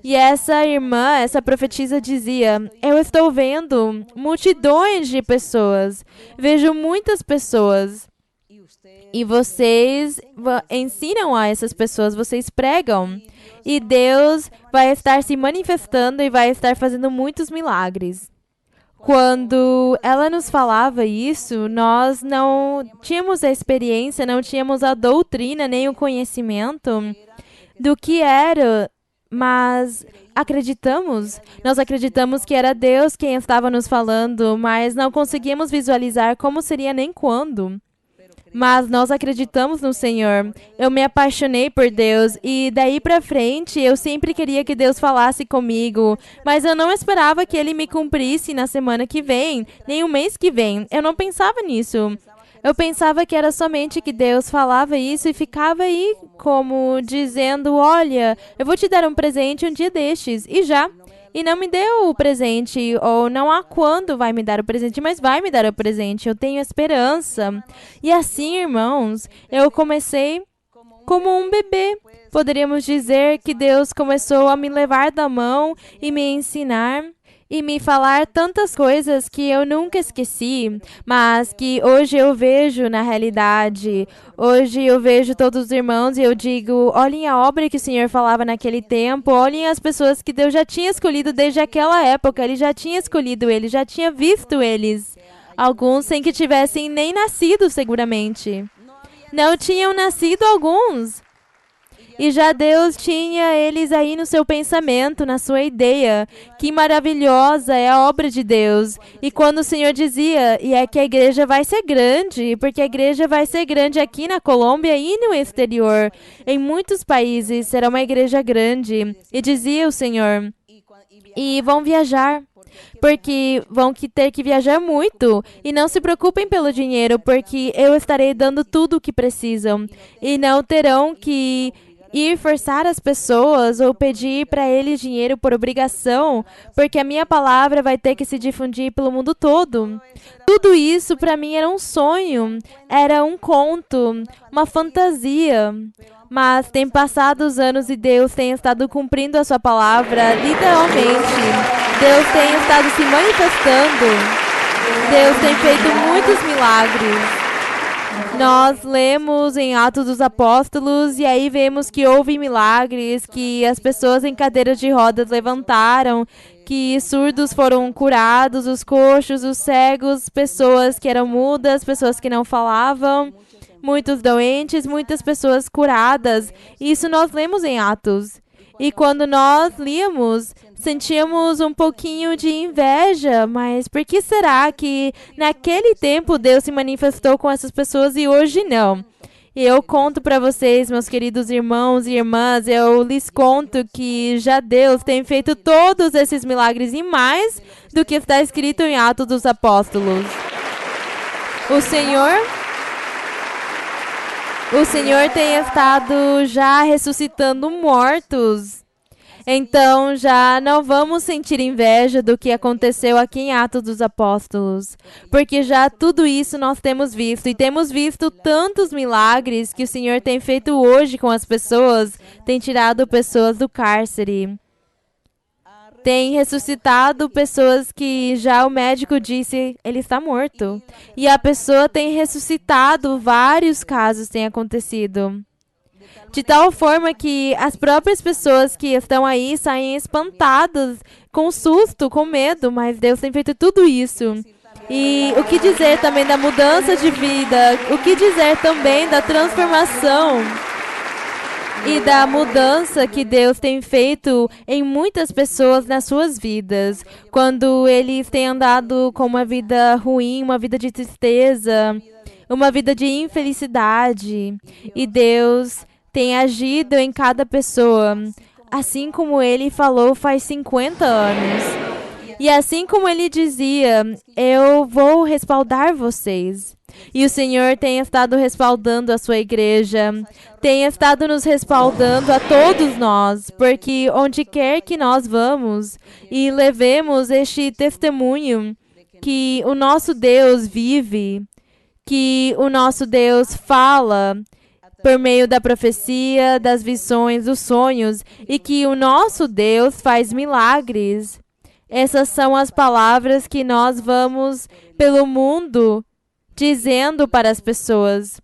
E essa irmã, essa profetisa dizia: eu estou vendo multidões de pessoas, vejo muitas pessoas. E vocês ensinam a essas pessoas, vocês pregam. E Deus vai estar se manifestando e vai estar fazendo muitos milagres. Quando ela nos falava isso, nós não tínhamos a experiência, não tínhamos a doutrina, nem o conhecimento do que era, mas nós acreditamos que era Deus quem estava nos falando, mas não conseguíamos visualizar como seria nem quando. mas nós acreditamos no Senhor. Eu me apaixonei por Deus e daí pra frente eu sempre queria que Deus falasse comigo, mas eu não esperava que Ele me cumprisse na semana que vem, nem o mês que vem. Eu não pensava nisso. Eu pensava que era somente que Deus falava isso e ficava aí como dizendo, olha, eu vou te dar um presente um dia destes, e já. E não me deu o presente, ou não há quando vai me dar o presente, mas vai me dar o presente, eu tenho esperança. E assim, irmãos, eu comecei como um bebê. Poderíamos dizer que Deus começou a me levar da mão e me ensinar e me falar tantas coisas que eu nunca esqueci, mas que hoje eu vejo na realidade. Hoje eu vejo todos os irmãos e eu digo, olhem a obra que o Senhor falava naquele tempo, olhem as pessoas que Deus já tinha escolhido desde aquela época, Ele já tinha escolhido eles, já tinha visto eles. Alguns sem que tivessem nem nascido, seguramente. Não tinham nascido alguns. E já Deus tinha eles aí no seu pensamento, na sua ideia. Que maravilhosa é a obra de Deus. E quando o Senhor dizia, e é que a igreja vai ser grande, porque a igreja vai ser grande aqui na Colômbia e no exterior. Em muitos países será uma igreja grande. E dizia o Senhor, e vão viajar. Porque vão ter que viajar muito. E não se preocupem pelo dinheiro, porque eu estarei dando tudo o que precisam. E não terão que ir forçar as pessoas ou pedir para eles dinheiro por obrigação, porque a minha palavra vai ter que se difundir pelo mundo todo. Tudo isso para mim era um sonho, era um conto, uma fantasia. Mas tem passado os anos e Deus tem estado cumprindo a sua palavra, literalmente. Deus tem estado se manifestando. Deus tem feito muitos milagres. Nós lemos em Atos dos Apóstolos e aí vemos que houve milagres, que as pessoas em cadeiras de rodas levantaram, que surdos foram curados, os coxos, os cegos, pessoas que eram mudas, pessoas que não falavam, muitos doentes, muitas pessoas curadas. Isso nós lemos em Atos. E quando nós líamos, sentíamos um pouquinho de inveja, mas por que será que naquele tempo Deus se manifestou com essas pessoas e hoje não? E eu conto para vocês, meus queridos irmãos e irmãs, eu lhes conto que já Deus tem feito todos esses milagres e mais do que está escrito em Atos dos Apóstolos. O Senhor tem estado já ressuscitando mortos. Então, já não vamos sentir inveja do que aconteceu aqui em Atos dos Apóstolos, porque já tudo isso nós temos visto, e temos visto tantos milagres que o Senhor tem feito hoje com as pessoas, tem tirado pessoas do cárcere, tem ressuscitado pessoas que já o médico disse, ele está morto, e a pessoa tem ressuscitado, vários casos têm acontecido. De tal forma que as próprias pessoas que estão aí saem espantadas, com susto, com medo, mas Deus tem feito tudo isso. E o que dizer também da mudança de vida? O que dizer também da transformação e da mudança que Deus tem feito em muitas pessoas nas suas vidas? Quando eles têm andado com uma vida ruim, uma vida de tristeza, uma vida de infelicidade, e Deus tem agido em cada pessoa, assim como Ele falou faz 50 anos. E assim como Ele dizia, eu vou respaldar vocês. E o Senhor tem estado respaldando a sua igreja, tem estado nos respaldando a todos nós, porque onde quer que nós vamos e levemos este testemunho que o nosso Deus vive, que o nosso Deus fala, por meio da profecia, das visões, dos sonhos, e que o nosso Deus faz milagres. Essas são as palavras que nós vamos pelo mundo dizendo para as pessoas.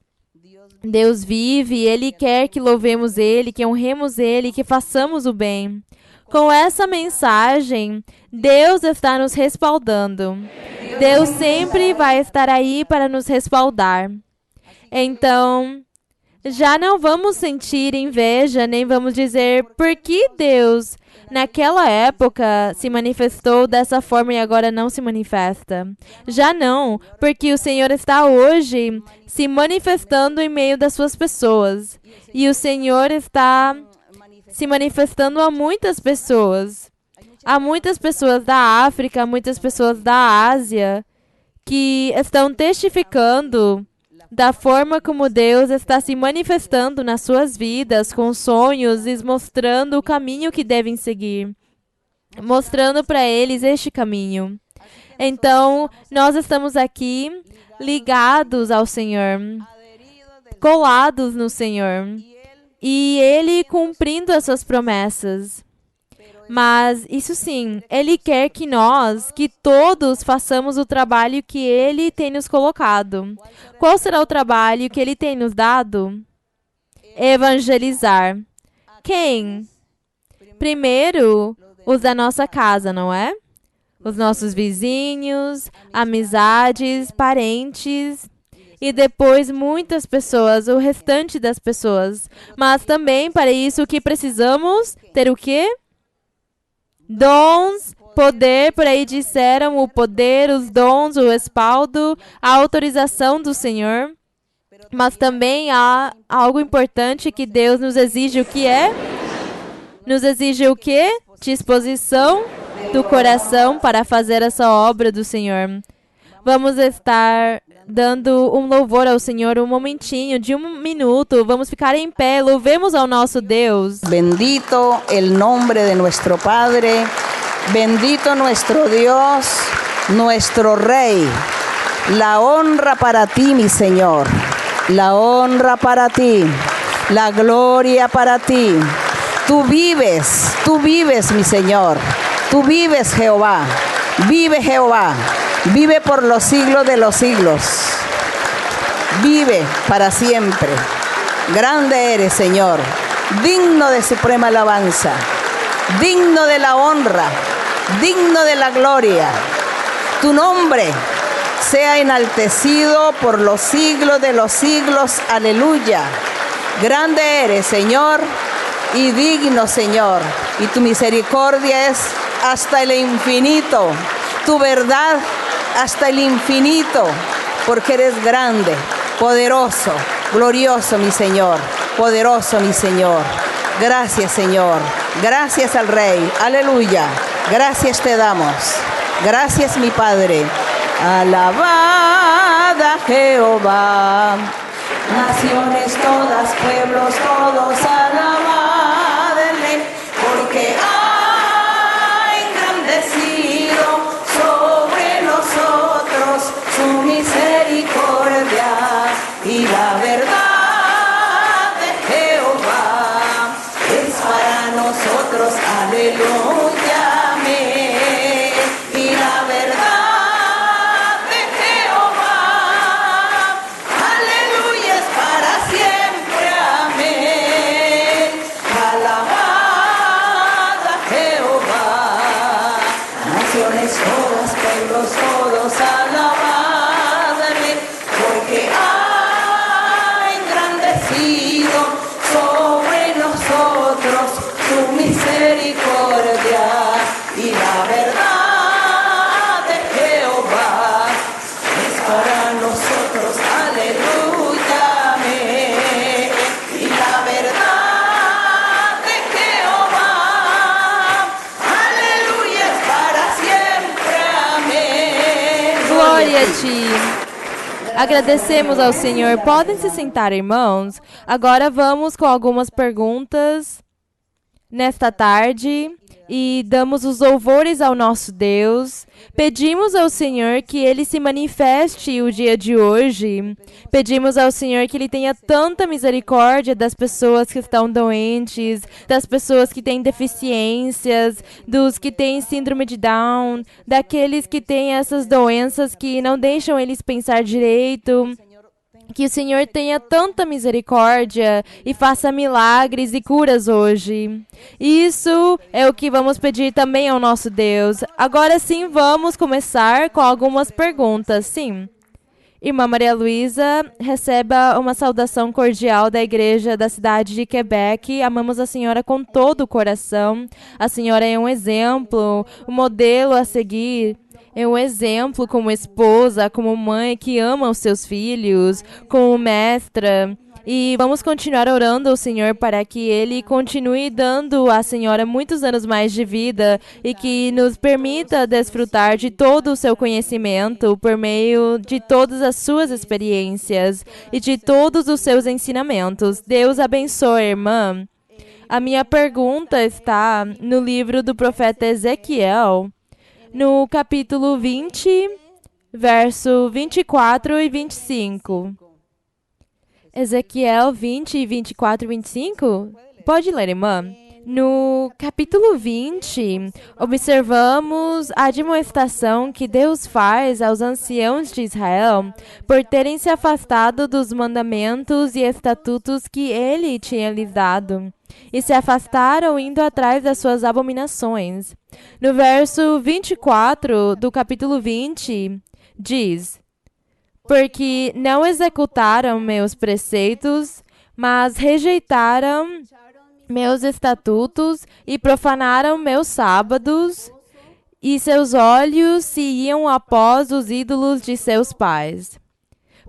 Deus vive, Ele quer que louvemos Ele, que honremos Ele, que façamos o bem. Com essa mensagem, Deus está nos respaldando. Deus sempre vai estar aí para nos respaldar. Então, já não vamos sentir inveja, nem vamos dizer por que Deus, naquela época, se manifestou dessa forma e agora não se manifesta. Já não, porque o Senhor está hoje se manifestando em meio das suas pessoas. E o Senhor está se manifestando a muitas pessoas. Há muitas pessoas da África, muitas pessoas da Ásia, que estão testificando da forma como Deus está se manifestando nas suas vidas, com sonhos e mostrando o caminho que devem seguir, mostrando para eles este caminho. Então, nós estamos aqui ligados ao Senhor, colados no Senhor, e Ele cumprindo as suas promessas. Mas, isso sim, Ele quer que nós, que todos façamos o trabalho que Ele tem nos colocado. Qual será o trabalho que Ele tem nos dado? Evangelizar. Quem? Primeiro, os da nossa casa, não é? Os nossos vizinhos, amizades, parentes. E depois muitas pessoas, o restante das pessoas. Mas também, para isso, o que precisamos? Ter o quê? Dons, poder, por aí disseram, o poder, os dons, o respaldo, a autorização do Senhor. Mas também há algo importante que Deus nos exige, o que é? Nos exige o quê? Disposição do coração para fazer essa obra do Senhor. Vamos estar dando um louvor ao Senhor, um momentinho de 1 minuto. Vamos ficar em pé, louvemos ao nosso Deus. Bendito el nombre de nuestro Padre, bendito nuestro Dios, nuestro Rey. La honra para ti, mi Señor, la honra para ti, la gloria para ti. Tú vives, mi Señor, tú vives, Jehová, vive Jehová. Vive por los siglos de los siglos. Vive para siempre. Grande eres, Señor. Digno de suprema alabanza. Digno de la honra. Digno de la gloria. Tu nombre sea enaltecido por los siglos de los siglos. Aleluya. Grande eres, Señor, y digno, Señor. Y tu misericordia es hasta el infinito. Tu verdad hasta el infinito, porque eres grande, poderoso, glorioso, mi Señor, poderoso, mi Señor. Gracias, Señor. Gracias al Rey. Aleluya. Gracias te damos. Gracias, mi Padre. Alabada Jehová. Naciones todas, pueblos todos, alabadle, porque su misericordia y la verdad de Jehová es para nosotros, aleluya, amén. Y la verdad de Jehová, aleluya, es para siempre, amén. Alabada Jehová, naciones todas, pueblos todos, alabad. Porque ha engrandecido sobre nosotros su misericordia y la verdad de Jehová es para nosotros, aleluya, amén. Y la verdad de Jehová, aleluya, es para siempre, amén. Glória a ti. Agradecemos ao Senhor. Podem se sentar, irmãos? Agora vamos com algumas perguntas nesta tarde e damos os louvores ao nosso Deus. Pedimos ao Senhor que Ele se manifeste o dia de hoje. Pedimos ao Senhor que Ele tenha tanta misericórdia das pessoas que estão doentes, das pessoas que têm deficiências, dos que têm síndrome de Down, daqueles que têm essas doenças que não deixam eles pensar direito. Que o Senhor tenha tanta misericórdia e faça milagres e curas hoje. Isso é o que vamos pedir também ao nosso Deus. Agora sim, vamos começar com algumas perguntas. Sim. Irmã Maria Luísa, receba uma saudação cordial da Igreja da cidade de Quebec. Amamos a senhora com todo o coração. A senhora é um exemplo, um modelo a seguir. É um exemplo como esposa, como mãe que ama os seus filhos, como mestra. E vamos continuar orando ao Senhor para que Ele continue dando à senhora muitos anos mais de vida e que nos permita desfrutar de todo o seu conhecimento por meio de todas as suas experiências e de todos os seus ensinamentos. Deus abençoe, irmã. A minha pergunta está no livro do profeta Ezequiel, no capítulo 20, verso 24 e 25. Ezequiel 20, 24 e 25? Pode ler, irmã. No capítulo 20, observamos a admoestação que Deus faz aos anciãos de Israel por terem se afastado dos mandamentos e estatutos que ele tinha lhes dado, e se afastaram indo atrás das suas abominações. No verso 24 do capítulo 20, diz: porque não executaram meus preceitos, mas rejeitaram meus estatutos e profanaram meus sábados, e seus olhos se iam após os ídolos de seus pais.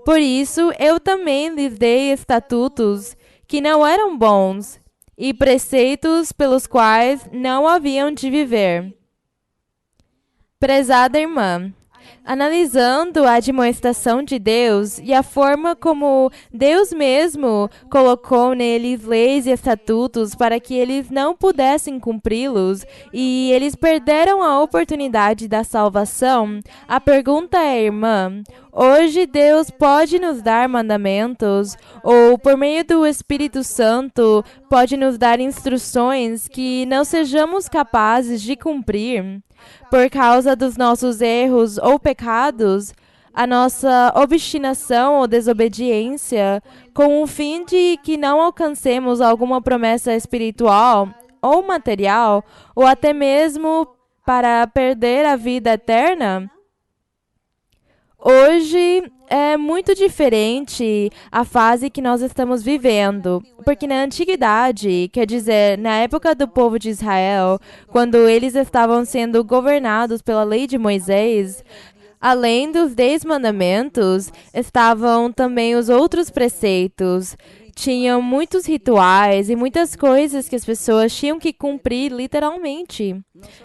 Por isso, eu também lhes dei estatutos que não eram bons, e preceitos pelos quais não haviam de viver. Prezada irmã, analisando a admoestação de Deus e a forma como Deus mesmo colocou neles leis e estatutos para que eles não pudessem cumpri-los e eles perderam a oportunidade da salvação, a pergunta é, irmã, hoje Deus pode nos dar mandamentos ou, por meio do Espírito Santo, pode nos dar instruções que não sejamos capazes de cumprir? Por causa dos nossos erros ou pecados, a nossa obstinação ou desobediência, com o fim de que não alcancemos alguma promessa espiritual ou material, ou até mesmo para perder a vida eterna? Hoje é muito diferente a fase que nós estamos vivendo, porque na antiguidade, quer dizer, na época do povo de Israel, quando eles estavam sendo governados pela lei de Moisés, além dos 10 mandamentos, estavam também os outros preceitos. Tinham muitos rituais e muitas coisas que as pessoas tinham que cumprir literalmente.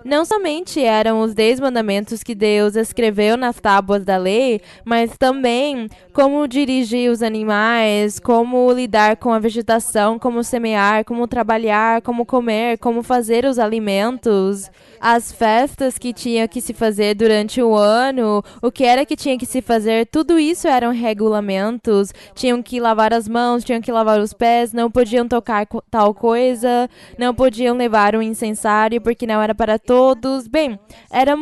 Não somente eram os 10 mandamentos que Deus escreveu nas tábuas da lei, mas também como dirigir os animais, como lidar com a vegetação, como semear, como trabalhar, como comer, como fazer os alimentos, as festas que tinha que se fazer durante o ano, o que era que tinha que se fazer, tudo isso eram regulamentos. Tinham que lavar as mãos, tinham que lavar os pés, não podiam tocar tal coisa, não podiam levar um incensário porque não era para todos. Bem, era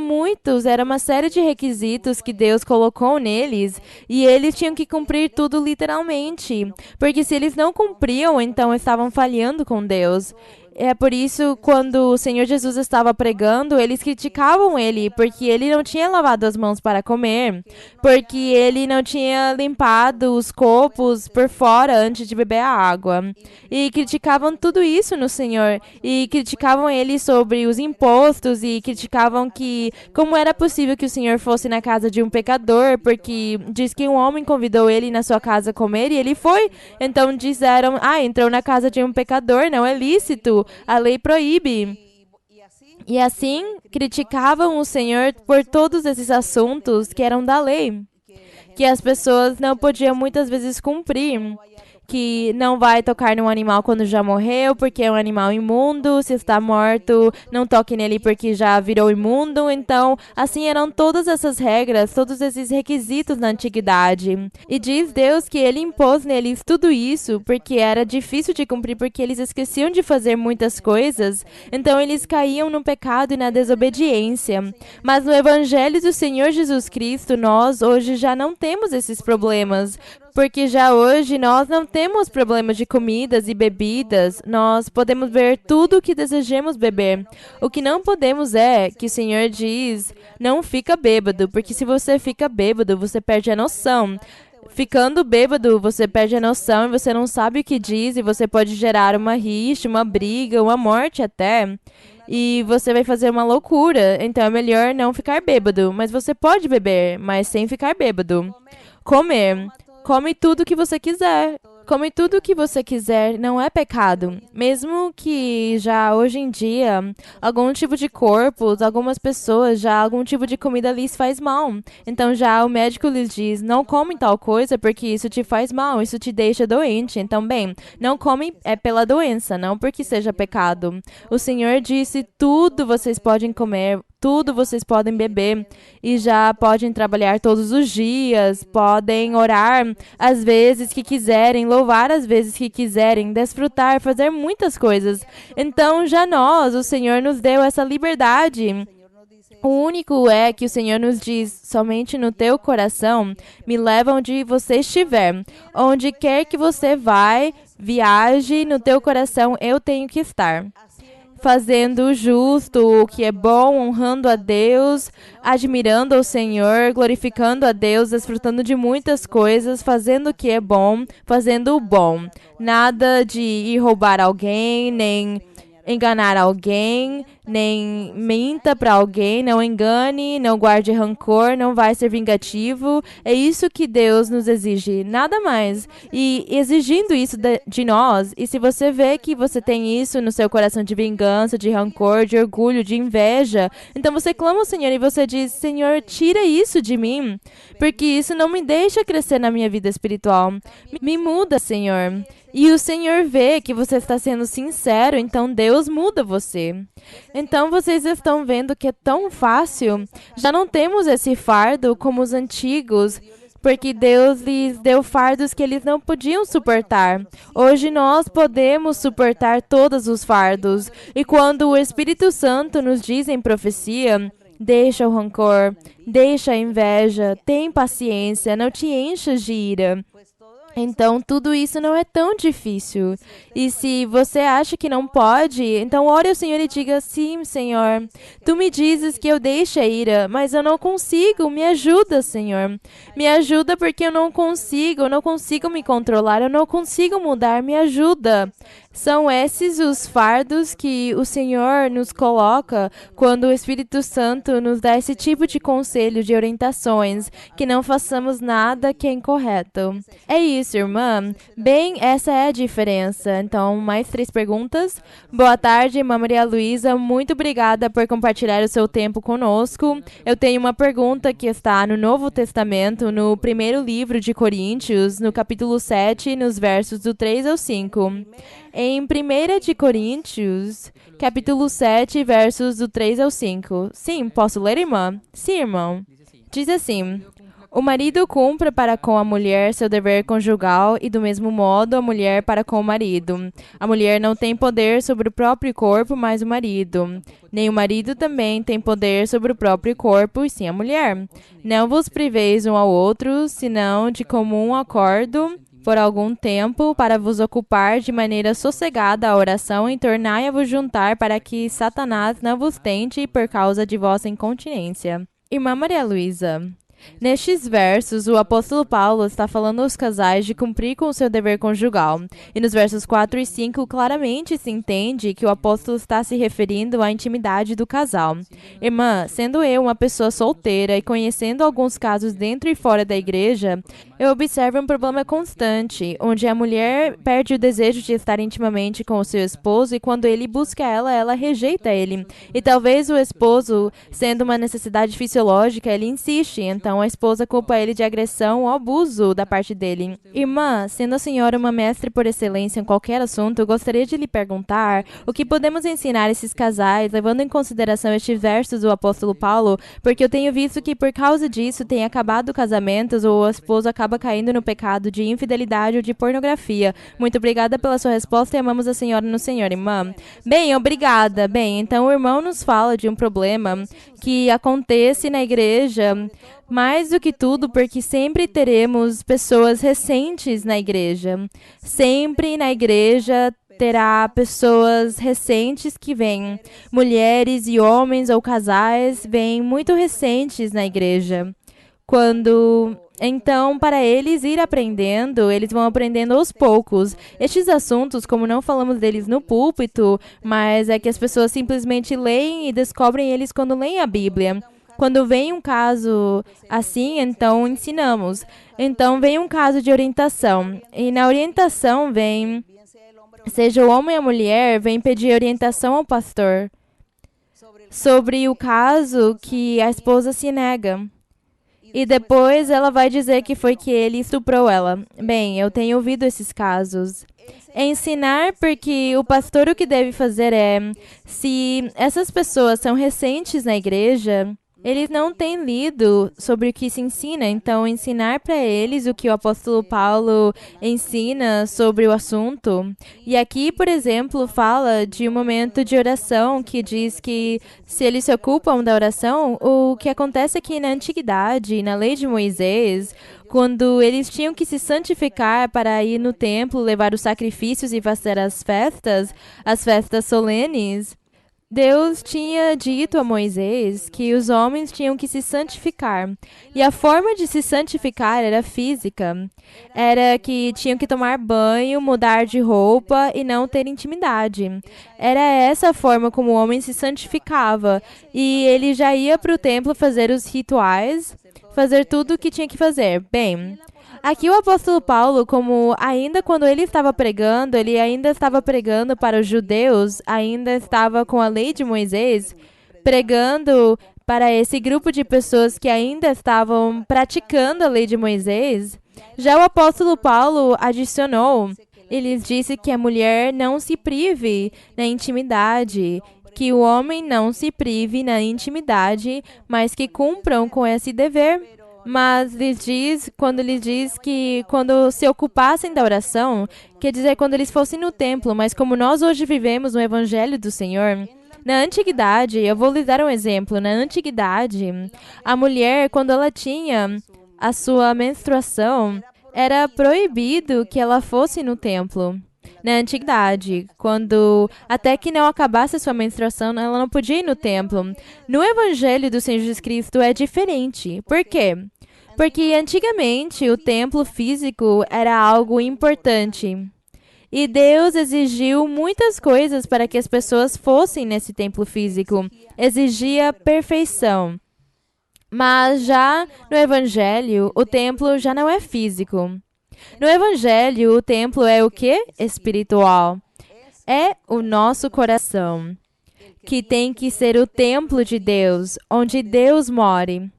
uma série de requisitos que Deus colocou neles e eles tinham que cumprir tudo literalmente, porque se eles não cumpriam, então estavam falhando com Deus. É por isso, quando o Senhor Jesus estava pregando, eles criticavam ele, porque ele não tinha lavado as mãos para comer, porque ele não tinha limpado os copos por fora antes de beber a água. E criticavam tudo isso no Senhor, e criticavam ele sobre os impostos, e criticavam que como era possível que o Senhor fosse na casa de um pecador, porque diz que um homem convidou ele na sua casa a comer, e ele foi. Então disseram, entrou na casa de um pecador, não é lícito. A lei proíbe. E assim, criticavam o Senhor por todos esses assuntos que eram da lei, que as pessoas não podiam muitas vezes cumprir. Que não vai tocar num animal quando já morreu, porque é um animal imundo. Se está morto, não toque nele porque já virou imundo. Então, assim eram todas essas regras, todos esses requisitos na antiguidade. E diz Deus que ele impôs neles tudo isso porque era difícil de cumprir, porque eles esqueciam de fazer muitas coisas. Então, eles caíam no pecado e na desobediência. Mas no Evangelho do Senhor Jesus Cristo, nós hoje já não temos esses problemas. Porque já hoje nós não temos problemas de comidas e bebidas, nós podemos beber tudo o que desejemos beber. O que não podemos é que o Senhor diz, não fica bêbado, porque se você fica bêbado, você perde a noção. Ficando bêbado, você perde a noção e você não sabe o que diz e você pode gerar uma rixa, uma briga, uma morte até. E você vai fazer uma loucura, então é melhor não ficar bêbado. Mas você pode beber, mas sem ficar bêbado. Comer. Come tudo que você quiser. Come tudo o que você quiser, não é pecado. Mesmo que já hoje em dia, algum tipo de corpos, algumas pessoas, já algum tipo de comida lhes faz mal. Então já o médico lhes diz, não come tal coisa porque isso te faz mal, isso te deixa doente. Então, bem, não come é pela doença, não porque seja pecado. O Senhor disse, tudo vocês podem comer, tudo vocês podem beber e já podem trabalhar todos os dias, podem orar às vezes que quiserem, louvar às vezes que quiserem, desfrutar, fazer muitas coisas. Então já nós, o Senhor nos deu essa liberdade. O único é que o Senhor nos diz, somente no teu coração, me leva onde você estiver. Onde quer que você vai, viaje, no teu coração eu tenho que estar. Fazendo o justo, o que é bom, honrando a Deus, admirando ao Senhor, glorificando a Deus, desfrutando de muitas coisas, fazendo o que é bom, fazendo o bom. Nada de ir roubar alguém, nem enganar alguém, nem minta para alguém, não engane, não guarde rancor, não vai ser vingativo. É isso que Deus nos exige, nada mais. E exigindo isso de nós, e se você vê que você tem isso no seu coração de vingança, de rancor, de orgulho, de inveja, então você clama ao Senhor e você diz, Senhor, tira isso de mim, porque isso não me deixa crescer na minha vida espiritual. Me muda, Senhor. E o Senhor vê que você está sendo sincero, então Deus muda você. Então vocês estão vendo que é tão fácil. Já não temos esse fardo como os antigos, porque Deus lhes deu fardos que eles não podiam suportar. Hoje nós podemos suportar todos os fardos. E quando o Espírito Santo nos diz em profecia, deixa o rancor, deixa a inveja, tem paciência, não te enchas de ira. Então, tudo isso não é tão difícil. E se você acha que não pode, então ore ao Senhor e diga, sim, Senhor, tu me dizes que eu deixe a ira, mas eu não consigo, me ajuda, Senhor. Me ajuda porque eu não consigo me controlar, eu não consigo mudar, me ajuda. São esses os fardos que o Senhor nos coloca quando o Espírito Santo nos dá esse tipo de conselho, de orientações, que não façamos nada que é incorreto. É isso, irmã. Bem, essa é a diferença. Então, mais 3 perguntas. Boa tarde, irmã Maria Luísa. Muito obrigada por compartilhar o seu tempo conosco. Eu tenho uma pergunta que está no Novo Testamento, no primeiro livro de Coríntios, no capítulo 7, nos versos do 3 ao 5. Em 1 de Coríntios, capítulo 7, versos do 3 ao 5. Sim, posso ler, irmã? Sim, irmão. Diz assim, o marido cumpra para com a mulher seu dever conjugal e do mesmo modo a mulher para com o marido. A mulher não tem poder sobre o próprio corpo, mas o marido. Nem o marido também tem poder sobre o próprio corpo, e sim a mulher. Não vos priveis um ao outro, senão de comum acordo, por algum tempo, para vos ocupar de maneira sossegada a oração e tornai a vos juntar para que Satanás não vos tente por causa de vossa incontinência. Irmã Maria Luísa, nestes versos, o apóstolo Paulo está falando aos casais de cumprir com o seu dever conjugal. E nos versos 4 e 5, claramente se entende que o apóstolo está se referindo à intimidade do casal. Irmã, sendo eu uma pessoa solteira e conhecendo alguns casos dentro e fora da igreja, eu observo um problema constante, onde a mulher perde o desejo de estar intimamente com o seu esposo e quando ele busca ela rejeita ele. E talvez o esposo, sendo uma necessidade fisiológica, ele insiste, então a esposa culpa ele de agressão ou abuso da parte dele. Irmã, sendo a senhora uma mestre por excelência em qualquer assunto, eu gostaria de lhe perguntar o que podemos ensinar esses casais, levando em consideração estes versos do apóstolo Paulo, porque eu tenho visto que por causa disso tem acabado casamentos ou o esposo acaba caindo no pecado de infidelidade ou de pornografia. Muito obrigada pela sua resposta e amamos a senhora no Senhor, irmã. Bem, obrigada. Bem, então o irmão nos fala de um problema que acontece na igreja, Mais do que tudo, porque sempre teremos pessoas recentes na igreja. Sempre na igreja terá pessoas recentes que vêm. Mulheres e homens ou casais vêm muito recentes na igreja. Então, para eles ir aprendendo, eles vão aprendendo aos poucos. Estes assuntos, como não falamos deles no púlpito, mas é que as pessoas simplesmente leem e descobrem eles quando leem a Bíblia. Quando vem um caso assim, então ensinamos. Então, vem um caso de orientação. E na orientação vem, seja o homem ou a mulher, vem pedir orientação ao pastor sobre o caso que a esposa se nega. E depois ela vai dizer que foi que ele estuprou ela. Bem, eu tenho ouvido esses casos. Ensinar, porque o pastor o que deve fazer é, se essas pessoas são recentes na igreja, eles não têm lido sobre o que se ensina, então ensinar para eles o que o apóstolo Paulo ensina sobre o assunto. E aqui, por exemplo, fala de um momento de oração que diz que se eles se ocupam da oração, o que acontece é que na antiguidade, na lei de Moisés, quando eles tinham que se santificar para ir no templo, levar os sacrifícios e fazer as festas solenes, Deus tinha dito a Moisés que os homens tinham que se santificar. E a forma de se santificar era física. Era que tinham que tomar banho, mudar de roupa e não ter intimidade. Era essa a forma como o homem se santificava. E ele já ia para o templo fazer os rituais, fazer tudo o que tinha que fazer. Bem, aqui o apóstolo Paulo, como ainda quando ele ainda estava pregando para os judeus, ainda estava com a lei de Moisés, pregando para esse grupo de pessoas que ainda estavam praticando a lei de Moisés. Já o apóstolo Paulo adicionou, ele disse que a mulher não se prive na intimidade, que o homem não se prive na intimidade, mas que cumpram com esse dever. Mas quando lhes diz que quando se ocupassem da oração, quer dizer quando eles fossem no templo, mas como nós hoje vivemos no Evangelho do Senhor, na antiguidade, eu vou lhes dar um exemplo, na antiguidade, a mulher, quando ela tinha a sua menstruação, era proibido que ela fosse no templo. Na antiguidade, até que não acabasse a sua menstruação, ela não podia ir no templo. No Evangelho do Senhor Jesus Cristo é diferente. Por quê? Porque antigamente o templo físico era algo importante. E Deus exigiu muitas coisas para que as pessoas fossem nesse templo físico. Exigia perfeição. Mas já no Evangelho, o templo já não é físico. No Evangelho, o templo é o quê? Espiritual. É o nosso coração, que tem que ser o templo de Deus, onde Deus mora.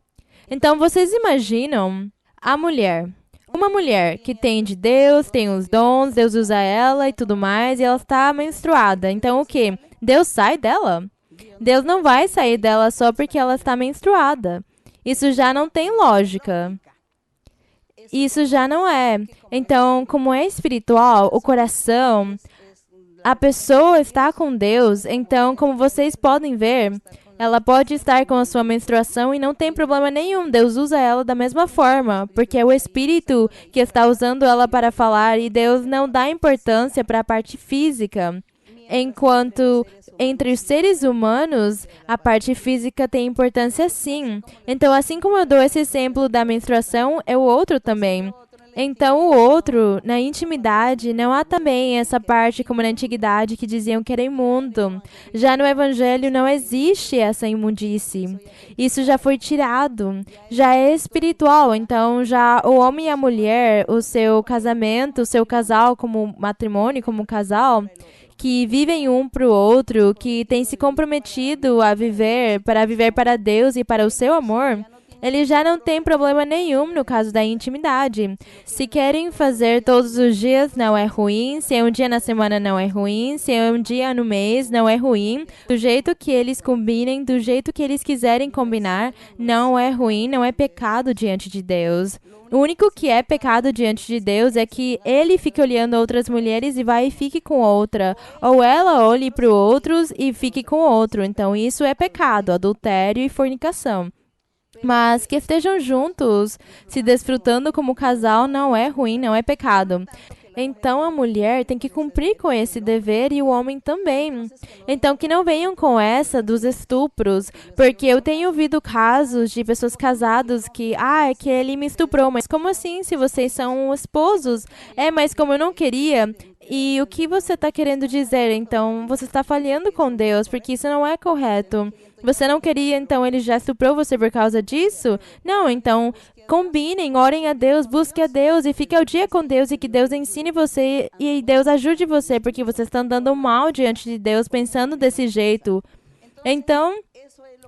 Então, vocês imaginam a mulher. Uma mulher que tem de Deus, tem os dons, Deus usa ela e tudo mais, e ela está menstruada. Então, o quê? Deus sai dela? Deus não vai sair dela só porque ela está menstruada. Isso já não tem lógica. Isso já não é. Então, como é espiritual, o coração, a pessoa está com Deus. Então, como vocês podem ver, ela pode estar com a sua menstruação e não tem problema nenhum. Deus usa ela da mesma forma, porque é o Espírito que está usando ela para falar e Deus não dá importância para a parte física. Enquanto entre os seres humanos, a parte física tem importância sim. Então, assim como eu dou esse exemplo da menstruação, é o outro também. Então, o outro, na intimidade, não há também essa parte como na antiguidade que diziam que era imundo. Já no Evangelho não existe essa imundície. Isso já foi tirado. Já é espiritual. Então, já o homem e a mulher, o seu casamento, o seu casal como matrimônio, como casal, que vivem um para o outro, que têm se comprometido a viver para Deus e para o seu amor, eles já não têm problema nenhum no caso da intimidade. Se querem fazer todos os dias, não é ruim. Se é um dia na semana, não é ruim. Se é um dia no mês, não é ruim. Do jeito que eles combinem, do jeito que eles quiserem combinar, não é ruim, não é pecado diante de Deus. O único que é pecado diante de Deus é que ele fique olhando outras mulheres e vai e fique com outra. Ou ela olhe para outros e fique com outro. Então, isso é pecado, adultério e fornicação. Mas que estejam juntos, se desfrutando como casal, não é ruim, não é pecado. Então a mulher tem que cumprir com esse dever e o homem também. Então que não venham com essa dos estupros, porque eu tenho ouvido casos de pessoas casadas que, é que ele me estuprou, mas como assim se vocês são esposos? Mas como eu não queria. E o que você está querendo dizer? Então você está falhando com Deus, porque isso não é correto. Você não queria, então ele já estuprou você por causa disso? Não, então combinem, orem a Deus, busque a Deus e fique ao dia com Deus e que Deus ensine você e Deus ajude você, porque você está andando mal diante de Deus pensando desse jeito. Então,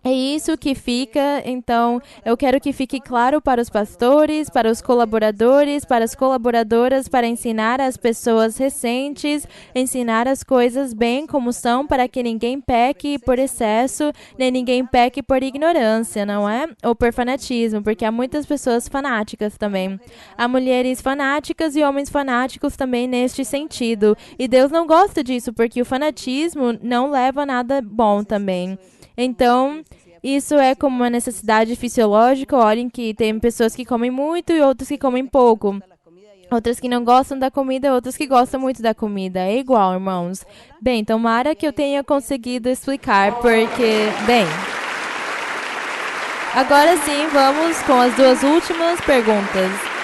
é isso que fica. Então, eu quero que fique claro para os pastores, para os colaboradores, para as colaboradoras, para ensinar as pessoas recentes, ensinar as coisas bem como são, para que ninguém peque por excesso, nem ninguém peque por ignorância, não é? Ou por fanatismo, porque há muitas pessoas fanáticas também. Há mulheres fanáticas e homens fanáticos também neste sentido. E Deus não gosta disso, porque o fanatismo não leva a nada bom também. Então, isso é como uma necessidade fisiológica. Olhem que tem pessoas que comem muito e outras que comem pouco. Outras que não gostam da comida, outras que gostam muito da comida. É igual, irmãos. Bem, tomara que eu tenha conseguido explicar, porque, bem... Agora sim, vamos com as duas últimas perguntas.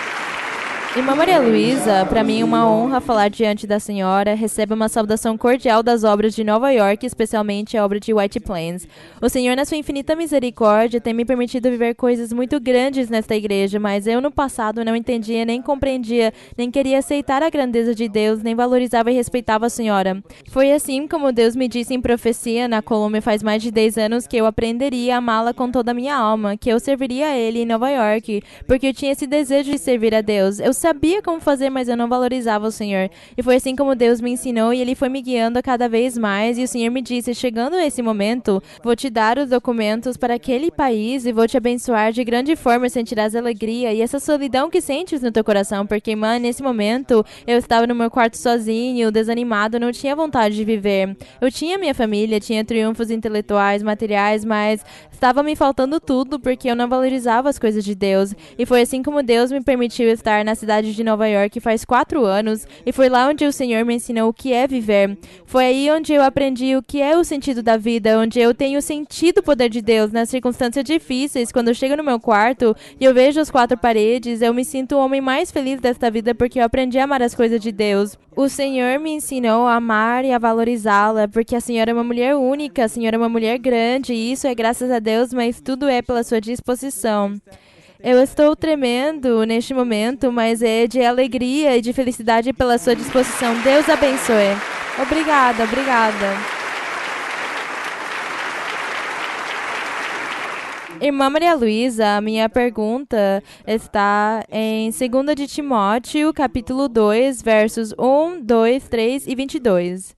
Irmã Maria Luísa, para mim é uma honra falar diante da senhora. Receba uma saudação cordial das obras de Nova York, especialmente a obra de White Plains. O Senhor, na sua infinita misericórdia, tem me permitido viver coisas muito grandes nesta igreja, mas eu no passado não entendia, nem compreendia, nem queria aceitar a grandeza de Deus, nem valorizava e respeitava a senhora. Foi assim como Deus me disse em profecia na Colômbia faz mais de 10 anos que eu aprenderia a amá-la com toda a minha alma, que eu serviria a Ele em Nova York, porque eu tinha esse desejo de servir a Deus. Eu sabia como fazer, mas eu não valorizava o Senhor. E foi assim como Deus me ensinou e Ele foi me guiando a cada vez mais. E o Senhor me disse, chegando a esse momento, vou te dar os documentos para aquele país e vou te abençoar de grande forma, sentirás alegria e essa solidão que sentes no teu coração, porque, irmã, nesse momento, eu estava no meu quarto sozinho, desanimado, não tinha vontade de viver. Eu tinha minha família, tinha triunfos intelectuais, materiais, mas estava me faltando tudo porque eu não valorizava as coisas de Deus. E foi assim como Deus me permitiu estar na cidade de Nova York faz 4 anos, e foi lá onde o Senhor me ensinou o que é viver. Foi aí onde eu aprendi o que é o sentido da vida, onde eu tenho sentido o poder de Deus nas circunstâncias difíceis. Quando eu chego no meu quarto e eu vejo as 4 paredes, eu me sinto o homem mais feliz desta vida porque eu aprendi a amar as coisas de Deus. O Senhor me ensinou a amar e a valorizá-la, porque a senhora é uma mulher única, a senhora é uma mulher grande, e isso é graças a Deus, mas tudo é pela sua disposição. Eu estou tremendo neste momento, mas é de alegria e de felicidade pela sua disposição. Deus abençoe. Obrigada, obrigada. Irmã Maria Luísa, a minha pergunta está em 2 de Timóteo, capítulo 2, versos 1, 2, 3 e 22.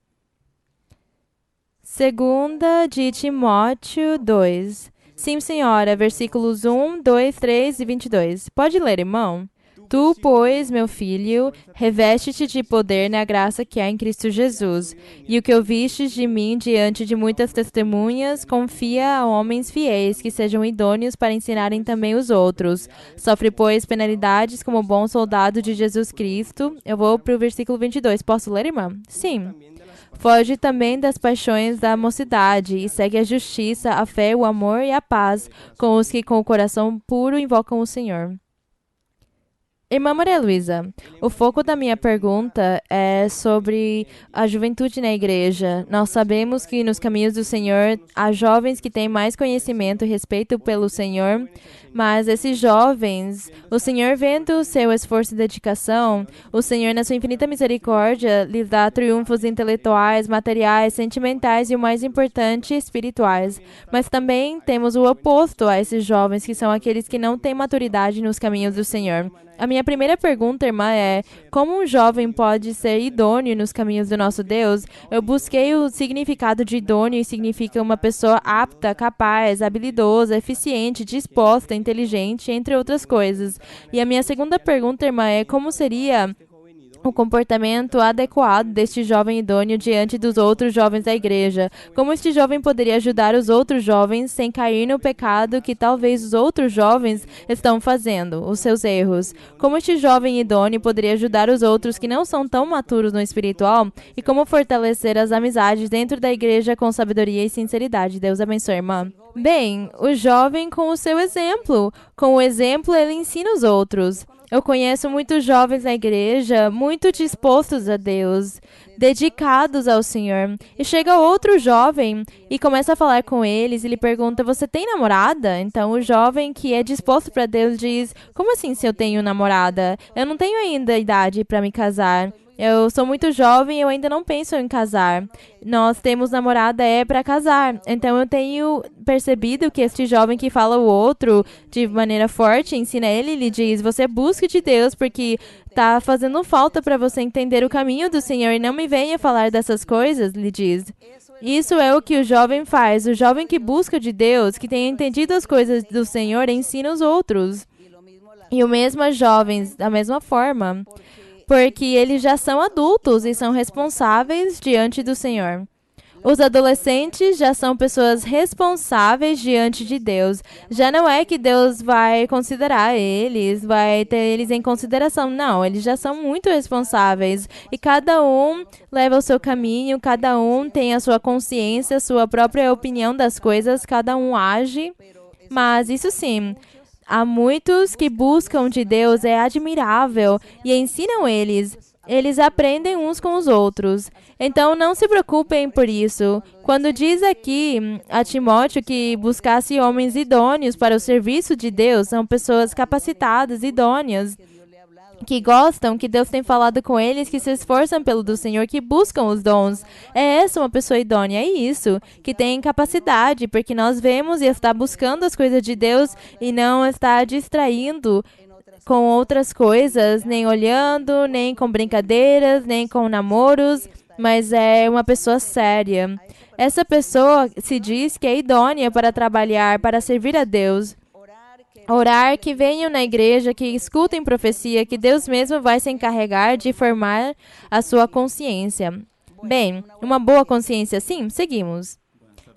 2 de Timóteo 2. Sim, senhora, versículos 1, 2, 3 e 22. Pode ler, irmão? Tu, pois, meu filho, reveste-te de poder na graça que há em Cristo Jesus. E o que ouvistes de mim diante de muitas testemunhas, confia a homens fiéis, que sejam idôneos para ensinarem também os outros. Sofre, pois, penalidades como bom soldado de Jesus Cristo. Eu vou para o versículo 22. Posso ler, irmã? Sim. Foge também das paixões da mocidade e segue a justiça, a fé, o amor e a paz com os que com o coração puro invocam o Senhor. Irmã Maria Luísa, o foco da minha pergunta é sobre a juventude na igreja. Nós sabemos que nos caminhos do Senhor há jovens que têm mais conhecimento e respeito pelo Senhor, mas esses jovens, o Senhor vendo o seu esforço e dedicação, o Senhor na sua infinita misericórdia lhes dá triunfos intelectuais, materiais, sentimentais e o mais importante, espirituais. Mas também temos o oposto a esses jovens, que são aqueles que não têm maturidade nos caminhos do Senhor. A minha primeira pergunta, irmã, é: como um jovem pode ser idôneo nos caminhos do nosso Deus? Eu busquei o significado de idôneo e significa uma pessoa apta, capaz, habilidosa, eficiente, disposta, inteligente, entre outras coisas. E a minha segunda pergunta, irmã, é: como seria o comportamento adequado deste jovem idôneo diante dos outros jovens da igreja. Como este jovem poderia ajudar os outros jovens sem cair no pecado que talvez os outros jovens estão fazendo, os seus erros. Como este jovem idôneo poderia ajudar os outros que não são tão maturos no espiritual e como fortalecer as amizades dentro da igreja com sabedoria e sinceridade. Deus abençoe, irmã. Bem, o jovem com o seu exemplo. Com o exemplo, ele ensina os outros. Eu conheço muitos jovens na igreja, muito dispostos a Deus, dedicados ao Senhor. E chega outro jovem e começa a falar com eles e lhe pergunta, você tem namorada? Então o jovem que é disposto para Deus diz, como assim se eu tenho namorada? Eu não tenho ainda idade para me casar. Eu sou muito jovem e eu ainda não penso em casar. Nós temos namorada para casar. Então eu tenho percebido que este jovem que fala o outro de maneira forte, ensina ele e lhe diz, você busque de Deus porque está fazendo falta para você entender o caminho do Senhor e não me venha falar dessas coisas, lhe diz. Isso é o que o jovem faz. O jovem que busca de Deus, que tem entendido as coisas do Senhor, ensina os outros. E o mesmo a jovens, da mesma forma. Porque eles já são adultos e são responsáveis diante do Senhor. Os adolescentes já são pessoas responsáveis diante de Deus. Já não é que Deus vai considerar eles, vai ter eles em consideração. Não, eles já são muito responsáveis. E cada um leva o seu caminho, cada um tem a sua consciência, a sua própria opinião das coisas, cada um age. Mas isso sim, há muitos que buscam de Deus, é admirável, e ensinam eles. Eles aprendem uns com os outros. Então, não se preocupem por isso. Quando diz aqui a Timóteo que buscasse homens idôneos para o serviço de Deus, são pessoas capacitadas, idôneas, que gostam, que Deus tem falado com eles, que se esforçam pelo do Senhor, que buscam os dons. É essa uma pessoa idônea, é isso, que tem capacidade, porque nós vemos e está buscando as coisas de Deus e não está distraindo com outras coisas, nem olhando, nem com brincadeiras, nem com namoros, mas é uma pessoa séria. Essa pessoa se diz que é idônea para trabalhar, para servir a Deus. Orar, que venham na igreja, que escutem profecia, que Deus mesmo vai se encarregar de formar a sua consciência. Bem, uma boa consciência, sim? Seguimos.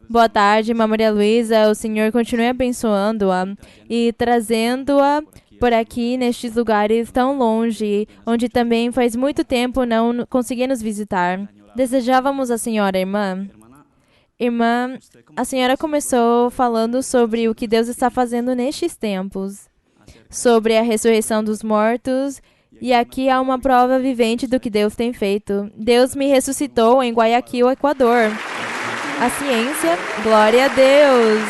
Boa tarde, irmã Maria Luísa. O Senhor continue abençoando-a e trazendo-a por aqui, nestes lugares tão longe, onde também faz muito tempo não conseguia nos visitar. Desejávamos a senhora, irmã. Irmã, a senhora começou falando sobre o que Deus está fazendo nestes tempos, sobre a ressurreição dos mortos, e aqui há uma prova vivente do que Deus tem feito. Deus me ressuscitou em Guayaquil, Equador. A ciência, glória a Deus.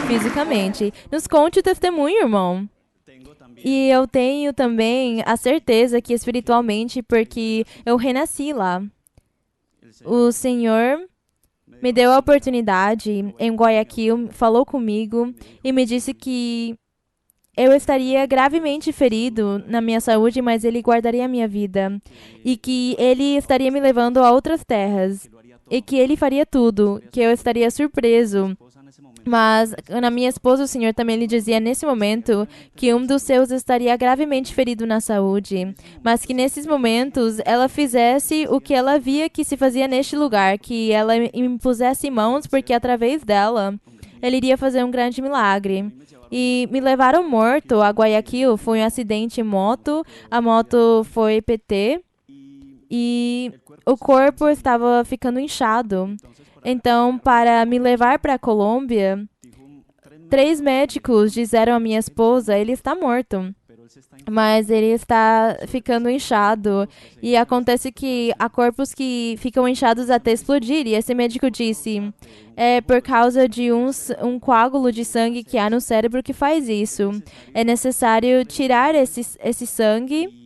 Fisicamente. Nos conte o testemunho, irmão. E eu tenho também a certeza que espiritualmente, porque eu renasci lá. O Senhor me deu a oportunidade em Guayaquil, falou comigo e me disse que eu estaria gravemente ferido na minha saúde, mas Ele guardaria a minha vida. E que Ele estaria me levando a outras terras. E que Ele faria tudo, que eu estaria surpreso. Mas na minha esposa, o Senhor também lhe dizia nesse momento que um dos seus estaria gravemente ferido na saúde, mas que nesses momentos ela fizesse o que ela via que se fazia neste lugar, que ela impusesse mãos, porque através dela Ele iria fazer um grande milagre. E me levaram morto a Guayaquil, foi um acidente em moto, a moto foi PT e o corpo estava ficando inchado. Então, para me levar para a Colômbia, 3 médicos disseram à minha esposa, ele está morto, mas ele está ficando inchado. E acontece que há corpos que ficam inchados até explodir. E esse médico disse, é por causa de um coágulo de sangue que há no cérebro que faz isso. É necessário tirar esse sangue.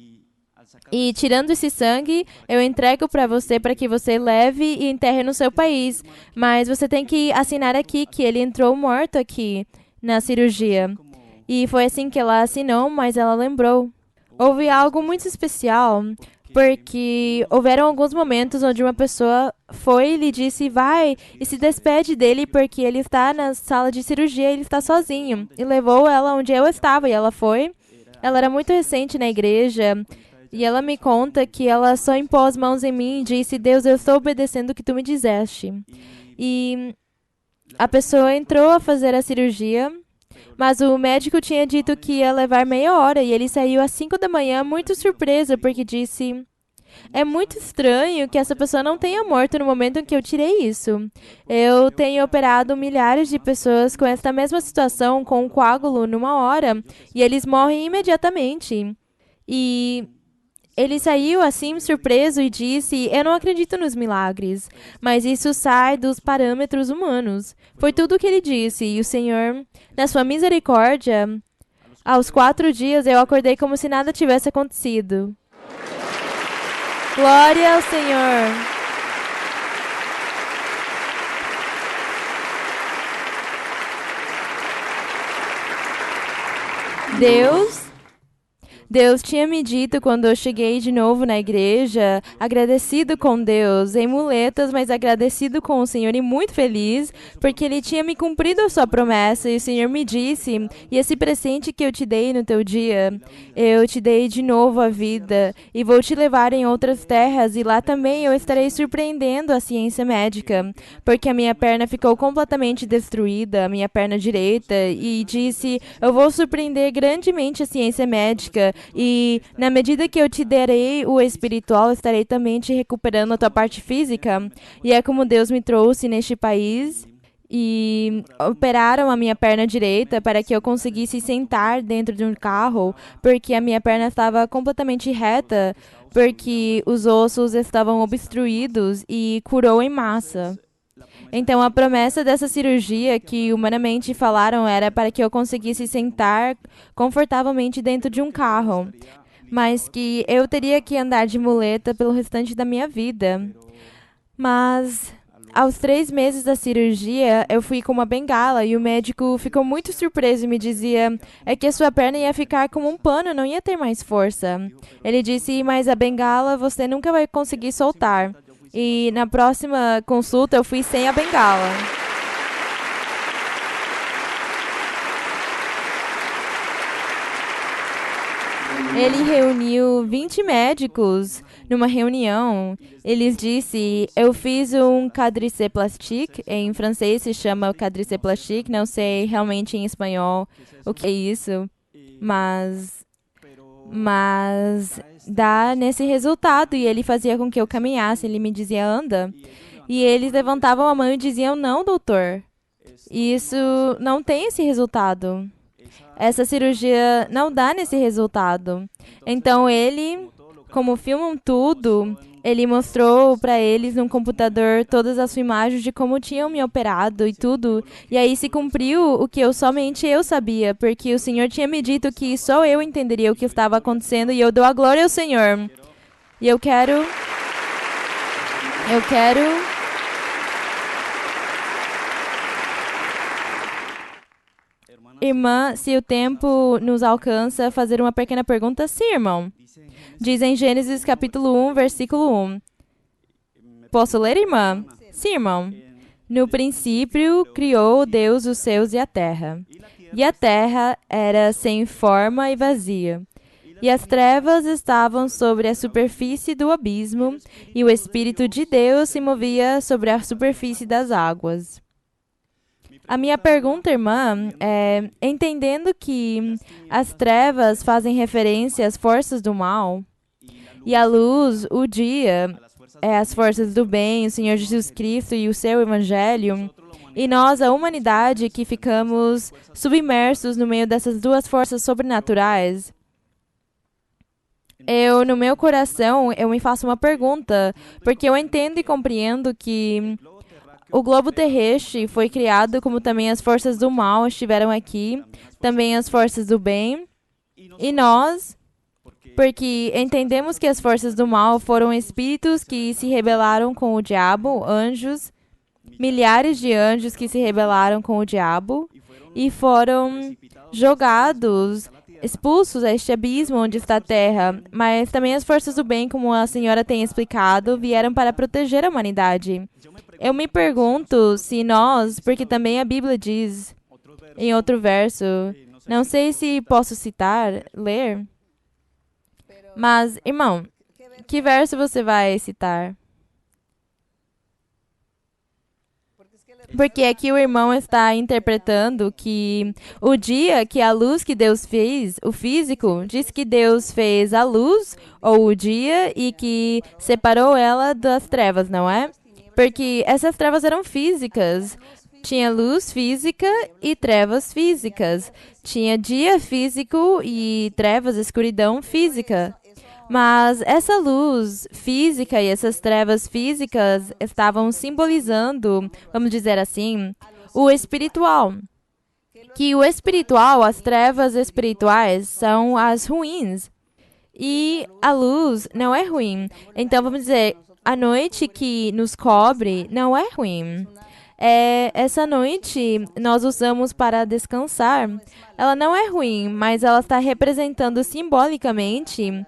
E tirando esse sangue, eu entrego para você para que você leve e enterre no seu país. Mas você tem que assinar aqui que ele entrou morto aqui na cirurgia. E foi assim que ela assinou, mas ela lembrou. Houve algo muito especial, porque houveram alguns momentos onde uma pessoa foi e lhe disse, vai e se despede dele porque ele está na sala de cirurgia, ele está sozinho. E levou ela onde eu estava e ela foi. Ela era muito recente na igreja e ela me conta que ela só impôs as mãos em mim e disse: Deus, eu estou obedecendo o que tu me disseste. E a pessoa entrou a fazer a cirurgia, mas o médico tinha dito que ia levar meia hora e ele saiu às 5 da manhã muito surpreso porque disse: é muito estranho que essa pessoa não tenha morto no momento em que eu tirei isso. Eu tenho operado milhares de pessoas com esta mesma situação, com um coágulo numa hora, e eles morrem imediatamente. E ele saiu assim surpreso e disse: eu não acredito nos milagres, mas isso sai dos parâmetros humanos. Foi tudo o que ele disse, e o Senhor, na sua misericórdia, aos 4 dias eu acordei como se nada tivesse acontecido. Glória ao Senhor. Deus tinha me dito quando eu cheguei de novo na igreja, agradecido com Deus, em muletas, mas agradecido com o Senhor e muito feliz, porque Ele tinha me cumprido a sua promessa e o Senhor me disse: e esse presente que eu te dei no teu dia, eu te dei de novo a vida e vou te levar em outras terras e lá também eu estarei surpreendendo a ciência médica, porque a minha perna ficou completamente destruída, a minha perna direita, e disse: eu vou surpreender grandemente a ciência médica. E na medida que eu te darei o espiritual, estarei também te recuperando a tua parte física. E é como Deus me trouxe neste país e operaram a minha perna direita para que eu conseguisse sentar dentro de um carro, porque a minha perna estava completamente reta, porque os ossos estavam obstruídos e curou em massa. Então, a promessa dessa cirurgia que humanamente falaram era para que eu conseguisse sentar confortavelmente dentro de um carro, mas que eu teria que andar de muleta pelo restante da minha vida. Mas, aos 3 meses da cirurgia, eu fui com uma bengala e o médico ficou muito surpreso e me dizia: é que a sua perna ia ficar como um pano, não ia ter mais força. Ele disse: mas a bengala você nunca vai conseguir soltar. E na próxima consulta eu fui sem a bengala. Ele reuniu 20 médicos numa reunião. Eles disse: eu fiz um quadriceps plastique, em francês se chama quadriceps plastique, não sei realmente em espanhol o que é isso, mas dá nesse resultado. E ele fazia com que eu caminhasse, ele me dizia: anda. E eles levantavam a mão e diziam: não, doutor, isso não tem esse resultado. Essa cirurgia não dá nesse resultado. Então ele, como filmam tudo, ele mostrou para eles no computador todas as filmagens de como tinham me operado e tudo. E aí se cumpriu o que somente eu sabia, porque o Senhor tinha me dito que só eu entenderia o que estava acontecendo e eu dou a glória ao Senhor. E eu quero Irmã, se o tempo nos alcança, fazer uma pequena pergunta? Sim, irmão. Diz em Gênesis capítulo 1, versículo 1. Posso ler, irmã? Sim, irmão. No princípio, criou Deus os céus e a terra. E a terra era sem forma e vazia. E as trevas estavam sobre a superfície do abismo, e o Espírito de Deus se movia sobre a superfície das águas. A minha pergunta, irmã, é: entendendo que as trevas fazem referência às forças do mal, e a luz, o dia, é as forças do bem, o Senhor Jesus Cristo e o seu Evangelho, e nós, a humanidade, que ficamos submersos no meio dessas duas forças sobrenaturais, no meu coração, eu me faço uma pergunta, porque eu entendo e compreendo que o globo terrestre foi criado como também as forças do mal estiveram aqui, também as forças do bem. E nós, porque entendemos que as forças do mal foram espíritos que se rebelaram com o diabo, anjos, milhares de anjos que se rebelaram com o diabo e foram jogados, expulsos a este abismo onde está a terra. Mas também as forças do bem, como a senhora tem explicado, vieram para proteger a humanidade. Eu me pergunto se nós, porque também a Bíblia diz em outro verso Não sei se posso citar, ler. Mas, irmão, que verso você vai citar? Porque aqui o irmão está interpretando que o dia que a luz que Deus fez, o físico, diz que Deus fez a luz ou o dia e que separou ela das trevas, não é? Porque essas trevas eram físicas. Tinha luz física e trevas físicas. Tinha dia físico e trevas, escuridão física. Mas essa luz física e essas trevas físicas estavam simbolizando, vamos dizer assim, o espiritual. Que o espiritual, as trevas espirituais, são as ruins. E a luz não é ruim. Então, vamos dizer, a noite que nos cobre não é ruim. Essa noite nós usamos para descansar. Ela não é ruim, mas ela está representando simbolicamente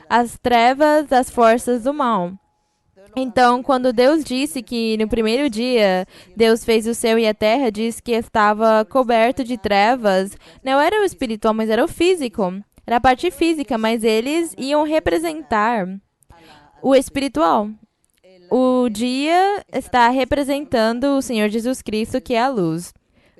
as trevas das forças do mal. Então, quando Deus disse que no primeiro dia Deus fez o céu e a terra, diz que estava coberto de trevas, não era o espiritual, mas era o físico. Era a parte física, mas eles iam representar o espiritual. O dia está representando o Senhor Jesus Cristo, que é a luz.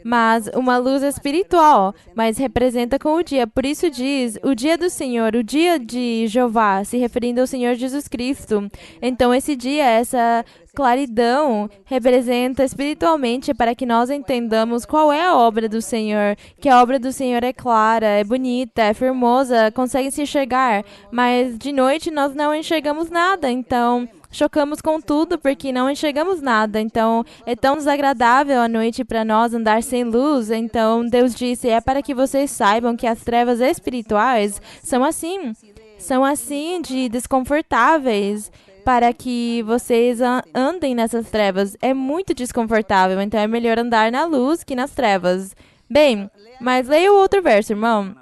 Mas uma luz espiritual, mas representa com o dia. Por isso diz, o dia do Senhor, o dia de Jeová, se referindo ao Senhor Jesus Cristo. Então, esse dia, essa claridão, representa espiritualmente para que nós entendamos qual é a obra do Senhor, que a obra do Senhor é clara, é bonita, é formosa, consegue se enxergar, mas de noite nós não enxergamos nada, então chocamos com tudo porque não enxergamos nada. Então, é tão desagradável à noite para nós andar sem luz. Então, Deus disse, é para que vocês saibam que as trevas espirituais são assim de desconfortáveis, para que vocês andem nessas trevas. É muito desconfortável, então é melhor andar na luz que nas trevas. Bem, mas leia o outro verso, irmão.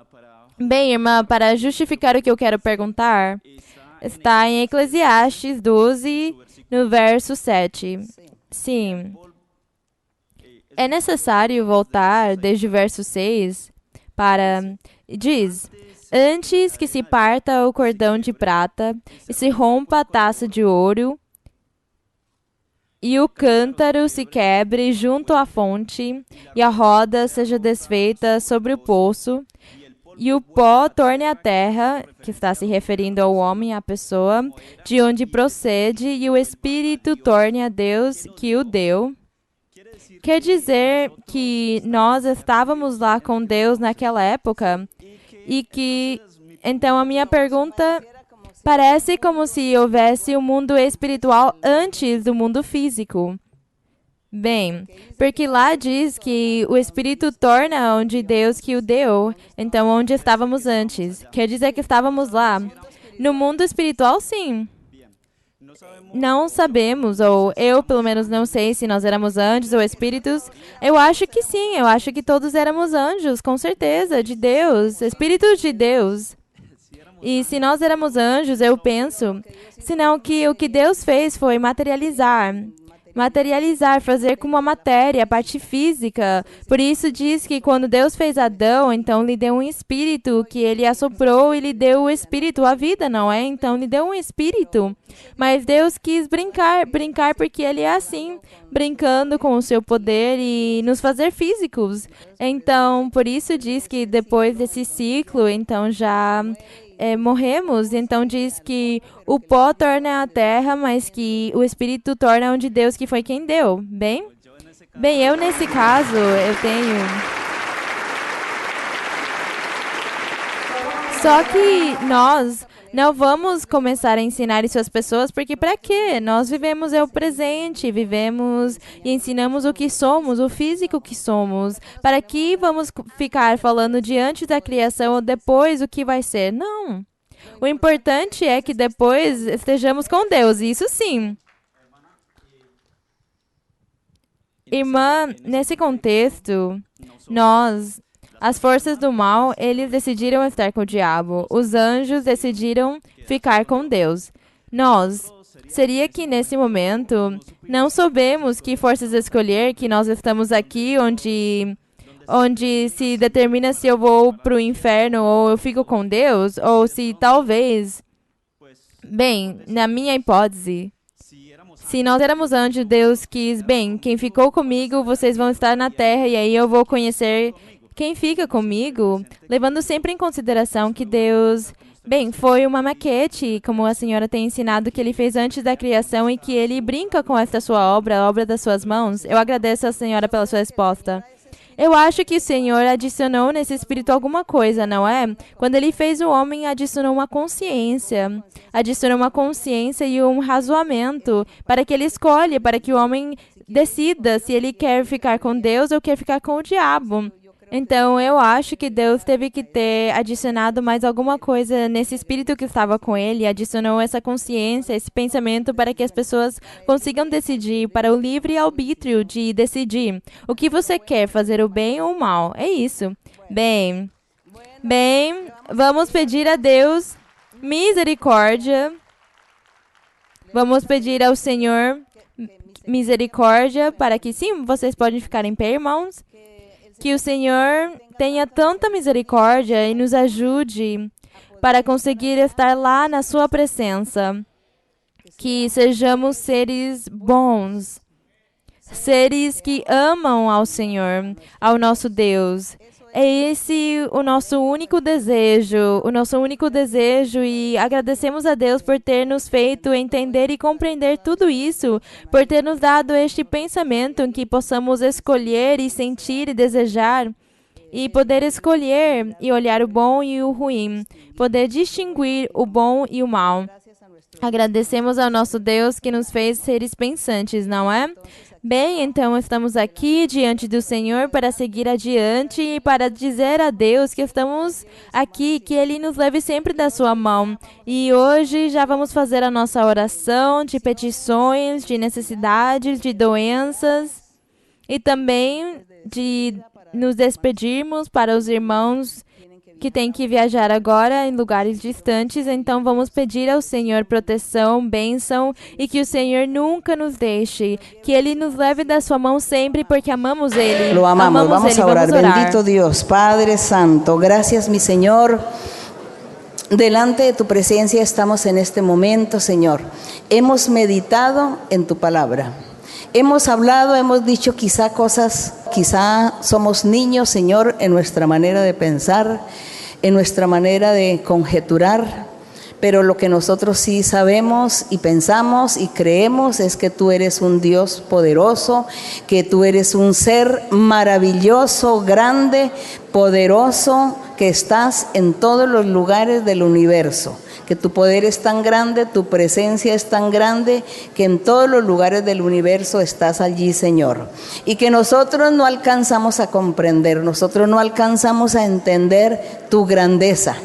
Bem, irmã, para justificar o que eu quero perguntar, está em Eclesiastes 12, no verso 7. Sim. É necessário voltar desde o verso 6 para... Diz, antes que se parta o cordão de prata e se rompa a taça de ouro e o cântaro se quebre junto à fonte e a roda seja desfeita sobre o poço, e o pó torne a terra, que está se referindo ao homem, à pessoa, de onde procede, e o Espírito torne a Deus que o deu. Quer dizer que nós estávamos lá com Deus naquela época e que, então, a minha pergunta parece como se houvesse um mundo espiritual antes do mundo físico. Bem, porque lá diz que o Espírito torna onde Deus que o deu, então onde estávamos antes. Quer dizer que estávamos lá. No mundo espiritual, sim. Não sabemos, ou eu pelo menos não sei se nós éramos anjos ou espíritos. Eu acho que sim, eu acho que todos éramos anjos, com certeza, de Deus, espíritos de Deus. E se nós éramos anjos, eu penso, senão que o que Deus fez foi materializar, fazer como a matéria, a parte física. Por isso diz que quando Deus fez Adão, então lhe deu um espírito, que ele assoprou e lhe deu o espírito, a vida, não é? Então lhe deu um espírito. Mas Deus quis brincar porque ele é assim, brincando com o seu poder e nos fazer físicos. Então, por isso diz que depois desse ciclo, então já... morremos, então diz que o pó torna a terra, mas que o Espírito torna onde Deus que foi quem deu. Bem, eu nesse caso, eu tenho... Só que nós não vamos começar a ensinar isso às pessoas, porque para quê? Nós vivemos o presente, vivemos e ensinamos o que somos, o físico que somos. Para que vamos ficar falando diante da criação ou depois o que vai ser? Não. O importante é que depois estejamos com Deus, isso sim. Irmã, nesse contexto, as forças do mal, eles decidiram estar com o diabo. Os anjos decidiram ficar com Deus. Seria que nesse momento não soubemos que forças escolher, que nós estamos aqui onde se determina se eu vou para o inferno ou eu fico com Deus, ou se talvez, bem, na minha hipótese, se nós éramos anjos, Deus quis, bem, quem ficou comigo, vocês vão estar na terra e aí eu vou conhecer quem fica comigo, levando sempre em consideração que Deus, bem, foi uma maquete, como a senhora tem ensinado que ele fez antes da criação e que ele brinca com esta sua obra, a obra das suas mãos. Eu agradeço a senhora pela sua resposta. Eu acho que o Senhor adicionou nesse espírito alguma coisa, não é? Quando ele fez o homem, adicionou uma consciência e um razoamento para que ele escolha, para que o homem decida se ele quer ficar com Deus ou quer ficar com o diabo. Então, eu acho que Deus teve que ter adicionado mais alguma coisa nesse espírito que estava com ele, adicionou essa consciência, esse pensamento para que as pessoas consigam decidir, para o livre arbítrio de decidir o que você quer, fazer o bem ou o mal. É isso. Bem, vamos pedir a Deus misericórdia. Vamos pedir ao Senhor misericórdia para que, sim, vocês podem ficar em pé, irmãos. Que o Senhor tenha tanta misericórdia e nos ajude para conseguir estar lá na sua presença. Que sejamos seres bons, seres que amam ao Senhor, ao nosso Deus. É esse o nosso único desejo, e agradecemos a Deus por ter nos feito entender e compreender tudo isso, por ter nos dado este pensamento em que possamos escolher e sentir e desejar, e poder escolher e olhar o bom e o ruim, poder distinguir o bom e o mal. Agradecemos ao nosso Deus que nos fez seres pensantes, não é? Bem, então estamos aqui diante do Senhor para seguir adiante e para dizer a Deus que estamos aqui, que Ele nos leve sempre da sua mão. E hoje já vamos fazer a nossa oração de petições, de necessidades, de doenças e também de nos despedirmos para os irmãos que têm que viajar agora em lugares distantes. Então vamos pedir ao Senhor proteção, bênção e que o Senhor nunca nos deixe, que Ele nos leve da sua mão sempre porque amamos Ele. Lo amamos. Vamos Ele. a orar. Vamos orar. Bendito Dios, Padre Santo, gracias mi Señor. Delante de tu presencia estamos en este momento, Señor. Hemos meditado en tu palabra. Hemos hablado, hemos dicho quizá cosas, quizá somos niños, Señor, en nuestra manera de pensar, en nuestra manera de conjeturar, pero lo que nosotros sí sabemos y pensamos y creemos es que tú eres un Dios poderoso, que tú eres un ser maravilloso, grande, poderoso, que estás en todos los lugares del universo. Que tu poder es tan grande, tu presencia es tan grande, que en todos los lugares del universo estás allí, Señor. Y que nosotros no alcanzamos a comprender, nosotros no alcanzamos a entender tu grandeza.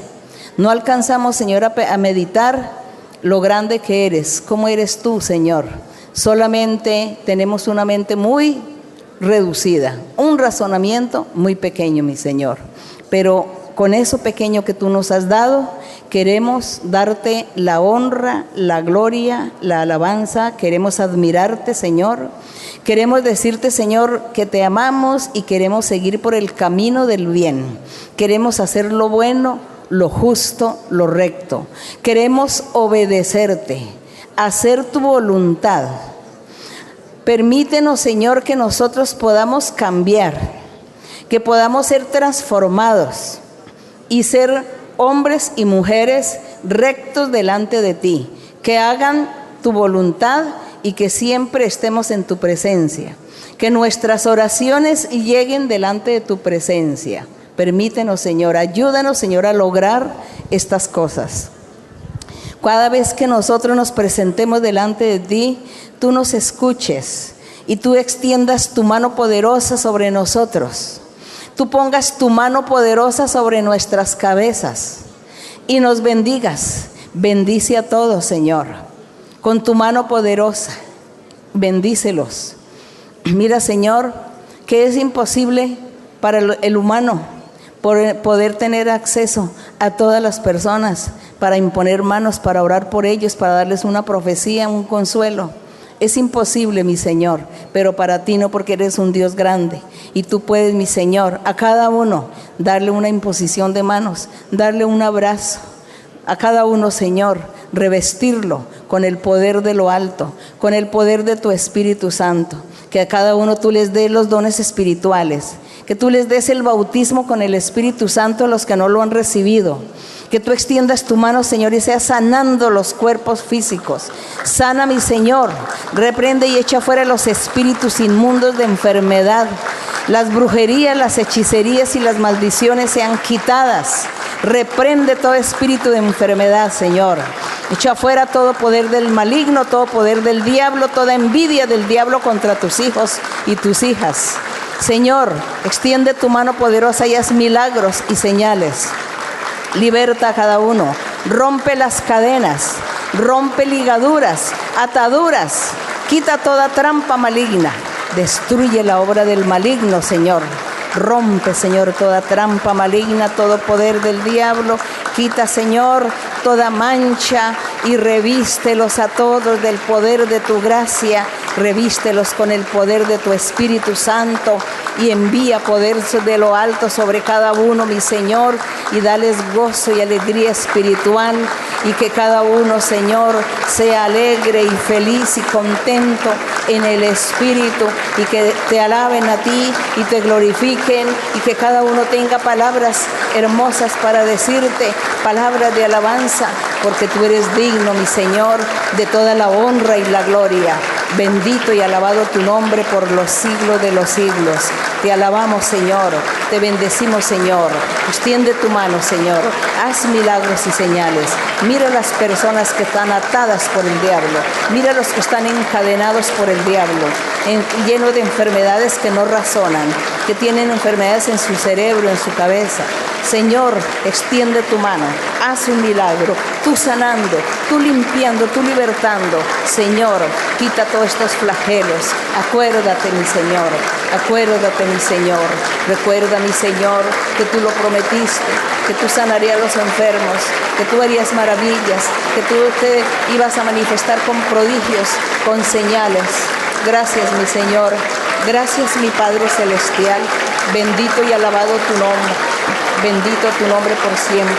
No alcanzamos, Señor, a meditar lo grande que eres, cómo eres tú, Señor. Solamente tenemos una mente muy reducida, un razonamiento muy pequeño, mi Señor. Pero con eso pequeño que tú nos has dado, queremos darte la honra, la gloria, la alabanza. Queremos admirarte, Señor. Queremos decirte, Señor, que te amamos y queremos seguir por el camino del bien. Queremos hacer lo bueno, lo justo, lo recto. Queremos obedecerte, hacer tu voluntad. Permítenos, Señor, que nosotros podamos cambiar, que podamos ser transformados y ser hombres y mujeres rectos delante de ti, que hagan tu voluntad y que siempre estemos en tu presencia, que nuestras oraciones lleguen delante de tu presencia. Permítenos, Señor, ayúdanos, Señor, a lograr estas cosas. Cada vez que nosotros nos presentemos delante de ti, tú nos escuches y tú extiendas tu mano poderosa sobre nosotros. Tú pongas tu mano poderosa sobre nuestras cabezas y nos bendigas. Bendice a todos, Señor, con tu mano poderosa. Bendícelos. Mira, Señor, que es imposible para el humano poder tener acceso a todas las personas, para imponer manos, para orar por ellos, para darles una profecía, un consuelo. Es imposible, mi Señor, pero para ti no, porque eres un Dios grande. Y tú puedes, mi Señor, a cada uno darle una imposición de manos, darle un abrazo. A cada uno, Señor, revestirlo con el poder de lo alto, con el poder de tu Espíritu Santo. Que a cada uno tú les des los dones espirituales, que tú les des el bautismo con el Espíritu Santo a los que no lo han recibido. Que tú extiendas tu mano, Señor, y seas sanando los cuerpos físicos. Sana, mi Señor, reprende y echa fuera los espíritus inmundos de enfermedad. Las brujerías, las hechicerías y las maldiciones sean quitadas. Reprende todo espíritu de enfermedad, Señor. Echa fuera todo poder del maligno, todo poder del diablo, toda envidia del diablo contra tus hijos y tus hijas. Señor, extiende tu mano poderosa y haz milagros y señales. Liberta a cada uno, rompe las cadenas, rompe ligaduras, ataduras, quita toda trampa maligna, destruye la obra del maligno, Señor. Rompe, Señor, toda trampa maligna, todo poder del diablo. Quita, Señor, toda mancha y revístelos a todos del poder de tu gracia. Revístelos con el poder de tu Espíritu Santo y envía poder de lo alto sobre cada uno, mi Señor, y dales gozo y alegría espiritual, y que cada uno, Señor, sea alegre y feliz y contento en el Espíritu, y que te alaben a ti y te glorifiquen, y que cada uno tenga palabras hermosas para decirte, palabras de alabanza, porque tú eres digno, mi Señor, de toda la honra y la gloria. Bendito y alabado tu nombre por los siglos de los siglos. Te alabamos, Señor. Te bendecimos, Señor. Extiende tu mano, Señor. Haz milagros y señales. Mira las personas que están atadas por el diablo. Mira los que están encadenados por el diablo, llenos de enfermedades que no razonan, que tienen enfermedades en su cerebro, en su cabeza. Señor, extiende tu mano. Haz un milagro. Tú sanando, tú limpiando, tú libertando. Señor, quita todos estos flagelos. Acuérdate, mi Señor. Acuérdate, mi Señor. Recuerda, mi Señor, que tú lo prometiste, que tú sanarías a los enfermos, que tú harías maravillas, que tú te ibas a manifestar con prodigios, con señales. Gracias, mi Señor. Gracias, mi Padre Celestial. Bendito y alabado tu nombre. Bendito tu nombre por siempre.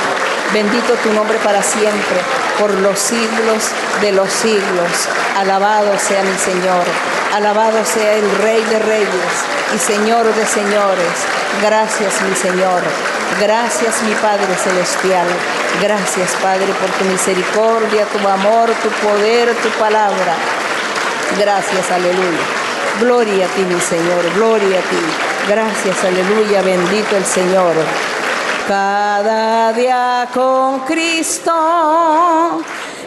Bendito tu nombre para siempre, por los siglos de los siglos. Alabado sea mi Señor. Alabado sea el Rey de Reyes y Señor de Señores. Gracias, mi Señor. Gracias, mi Padre Celestial. Gracias, Padre, por tu misericordia, tu amor, tu poder, tu palabra. Gracias, aleluya. Gloria a ti, mi Señor. Gloria a ti. Gracias, aleluya. Bendito el Señor. Cada día con Cristo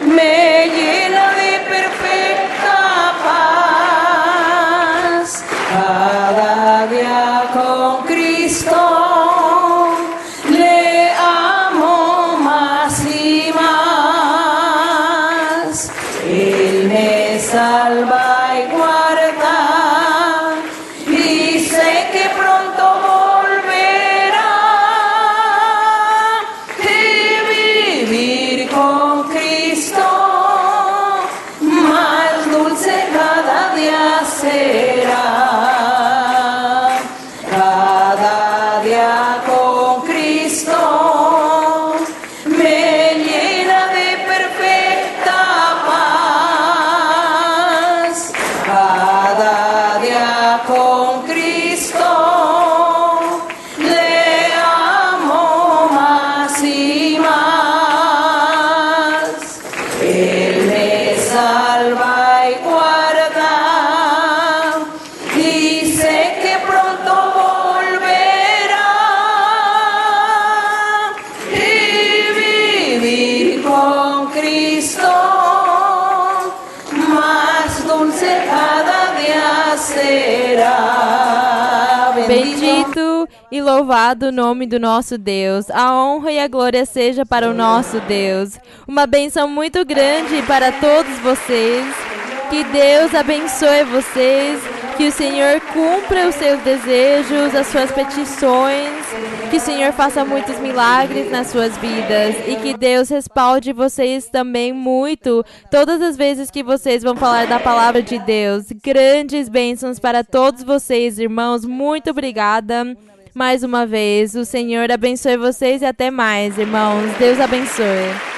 me llena de perfecta paz. Cada día con Cristo le amo más y más. Él me salva y guarda, y sé que pronto con Cristo, más dulce cada día será. Cada día con Cristo me llena de perfecta paz. Cada día con Cristo le amo más y más. Él me salva y guarda, y sé que pronto volverá, y vivir con Cristo, más dulce cada día será. Bendito e louvado o nome do nosso Deus. A honra e a glória seja para o nosso Deus. Uma bênção muito grande para todos vocês. Que Deus abençoe vocês. Que o Senhor cumpra os seus desejos, as suas petições, que o Senhor faça muitos milagres nas suas vidas e que Deus respalde vocês também muito todas as vezes que vocês vão falar da palavra de Deus. Grandes bênçãos para todos vocês, irmãos. Muito obrigada mais uma vez. O Senhor abençoe vocês e até mais, irmãos. Deus abençoe.